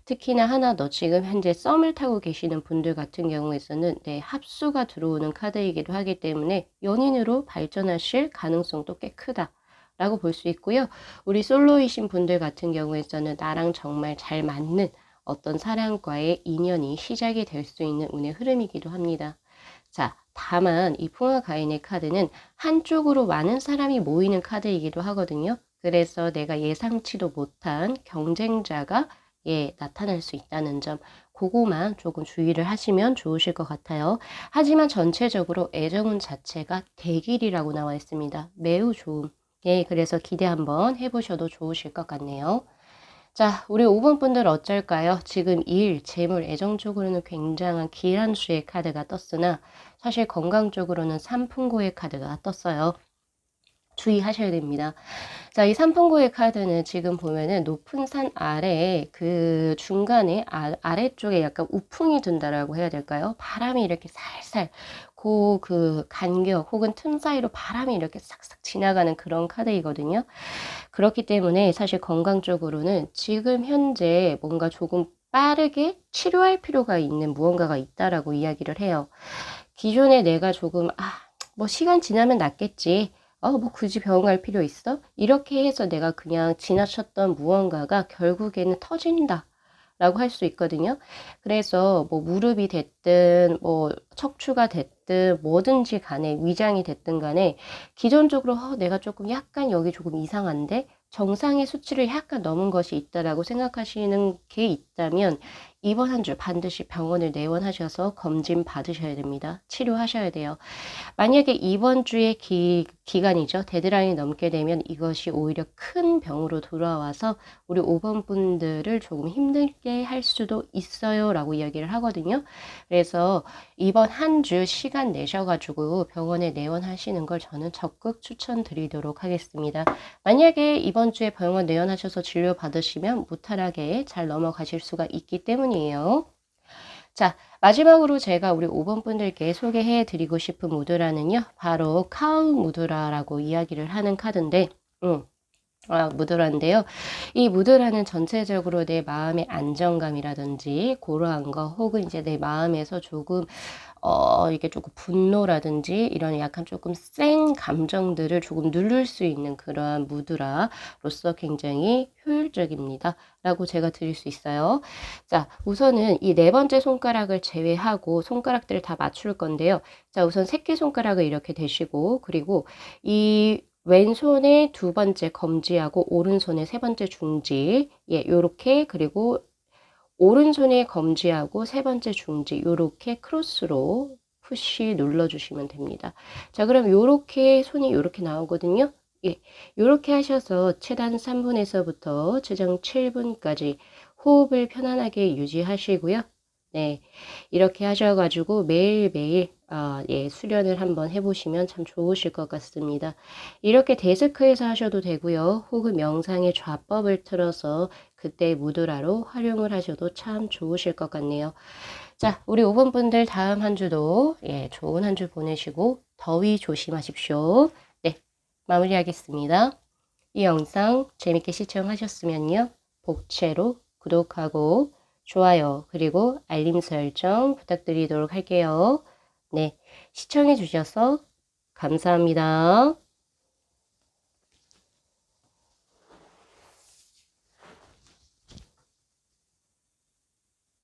[SPEAKER 1] 특히나 하나 더 지금 현재 썸을 타고 계시는 분들 같은 경우에서는 네, 합수가 들어오는 카드이기도 하기 때문에 연인으로 발전하실 가능성도 꽤 크다. 라고 볼 수 있고요. 우리 솔로이신 분들 같은 경우에서는 나랑 정말 잘 맞는 어떤 사람과의 인연이 시작이 될 수 있는 운의 흐름이기도 합니다. 자, 다만 이 풍화가인의 카드는 한쪽으로 많은 사람이 모이는 카드이기도 하거든요. 그래서 내가 예상치도 못한 경쟁자가 나타날 수 있다는 점, 그거만 조금 주의를 하시면 좋으실 것 같아요. 하지만 전체적으로 애정운 자체가 대길이라고 나와 있습니다. 매우 좋음. 그래서 기대 한번 해보셔도 좋으실 것 같네요. 자, 우리 5번 분들 어쩔까요? 지금 일, 재물, 애정 쪽으로는 굉장한 길한 수의 카드가 떴으나 사실 건강 쪽으로는 삼풍고의 카드가 떴어요. 주의하셔야 됩니다. 자, 이 삼풍고의 카드는 지금 보면은 높은 산 아래에 그 중간에 아래쪽에 약간 우풍이 든다라고 해야 될까요? 바람이 이렇게 살살 그 간격 혹은 틈 사이로 바람이 이렇게 싹싹 지나가는 그런 카드이거든요. 그렇기 때문에 사실 건강 쪽으로는 지금 현재 뭔가 조금 빠르게 치료할 필요가 있는 무언가가 있다라고 이야기를 해요. 기존에 내가 조금 뭐 시간 지나면 낫겠지. 뭐 굳이 병원 갈 필요 있어? 이렇게 해서 내가 그냥 지나쳤던 무언가가 결국에는 터진다. 라고 할 수 있거든요. 그래서 뭐 무릎이 됐든 뭐 척추가 됐든 뭐든지 간에 위장이 됐든 간에 기존적으로 내가 조금 약간 여기 조금 이상한데 정상의 수치를 약간 넘은 것이 있다라고 생각하시는 게 있다면 이번 한 주 반드시 병원을 내원하셔서 검진 받으셔야 됩니다. 치료하셔야 돼요. 만약에 이번 주의 기간이죠. 데드라인이 넘게 되면 이것이 오히려 큰 병으로 돌아와서 우리 5번 분들을 조금 힘들게 할 수도 있어요. 라고 이야기를 하거든요. 그래서 이번 한 주 시간 내셔가지고 병원에 내원하시는 걸 저는 적극 추천드리도록 하겠습니다. 만약에 이번 주에 병원 내원하셔서 진료 받으시면 무탈하게 잘 넘어가실 수가 있기 때문이에요. 자, 마지막으로 제가 우리 5번 분들께 소개해 드리고 싶은 무드라는요. 바로 카우 무드라라고 이야기를 하는 카드인데, 무드라인데요. 이 무드라는 전체적으로 내 마음의 안정감이라든지 그러한 거 혹은 이제 내 마음에서 조금 이게 조금 분노라든지 이런 약간 조금 센 감정들을 조금 누를 수 있는 그러한 무드라로서 굉장히 효율적입니다. 라고 제가 드릴 수 있어요. 자, 우선은 이 네 번째 손가락을 제외하고 손가락들을 다 맞출 건데요. 자, 우선 새끼손가락을 이렇게 대시고 그리고 이 왼손의 두 번째 검지하고 오른손의 세 번째 중지 요렇게 그리고 오른손의 검지하고 세 번째 중지 요렇게 크로스로 푸시 눌러주시면 됩니다. 자, 그럼 요렇게 손이 요렇게 나오거든요. 요렇게 하셔서 최단 3분에서부터 최장 7분까지 호흡을 편안하게 유지하시고요. 네, 이렇게 하셔가지고 매일매일 수련을 한번 해보시면 참 좋으실 것 같습니다. 이렇게 데스크에서 하셔도 되고요. 혹은 명상의 좌법을 틀어서 그때 무드라로 활용을 하셔도 참 좋으실 것 같네요. 자, 우리 5번 분들 다음 한 주도 좋은 한 주 보내시고 더위 조심하십시오. 네, 마무리하겠습니다. 이 영상 재밌게 시청하셨으면요. 복채로 구독하고 좋아요 그리고 알림 설정 부탁드리도록 할게요. 네, 시청해 주셔서 감사합니다.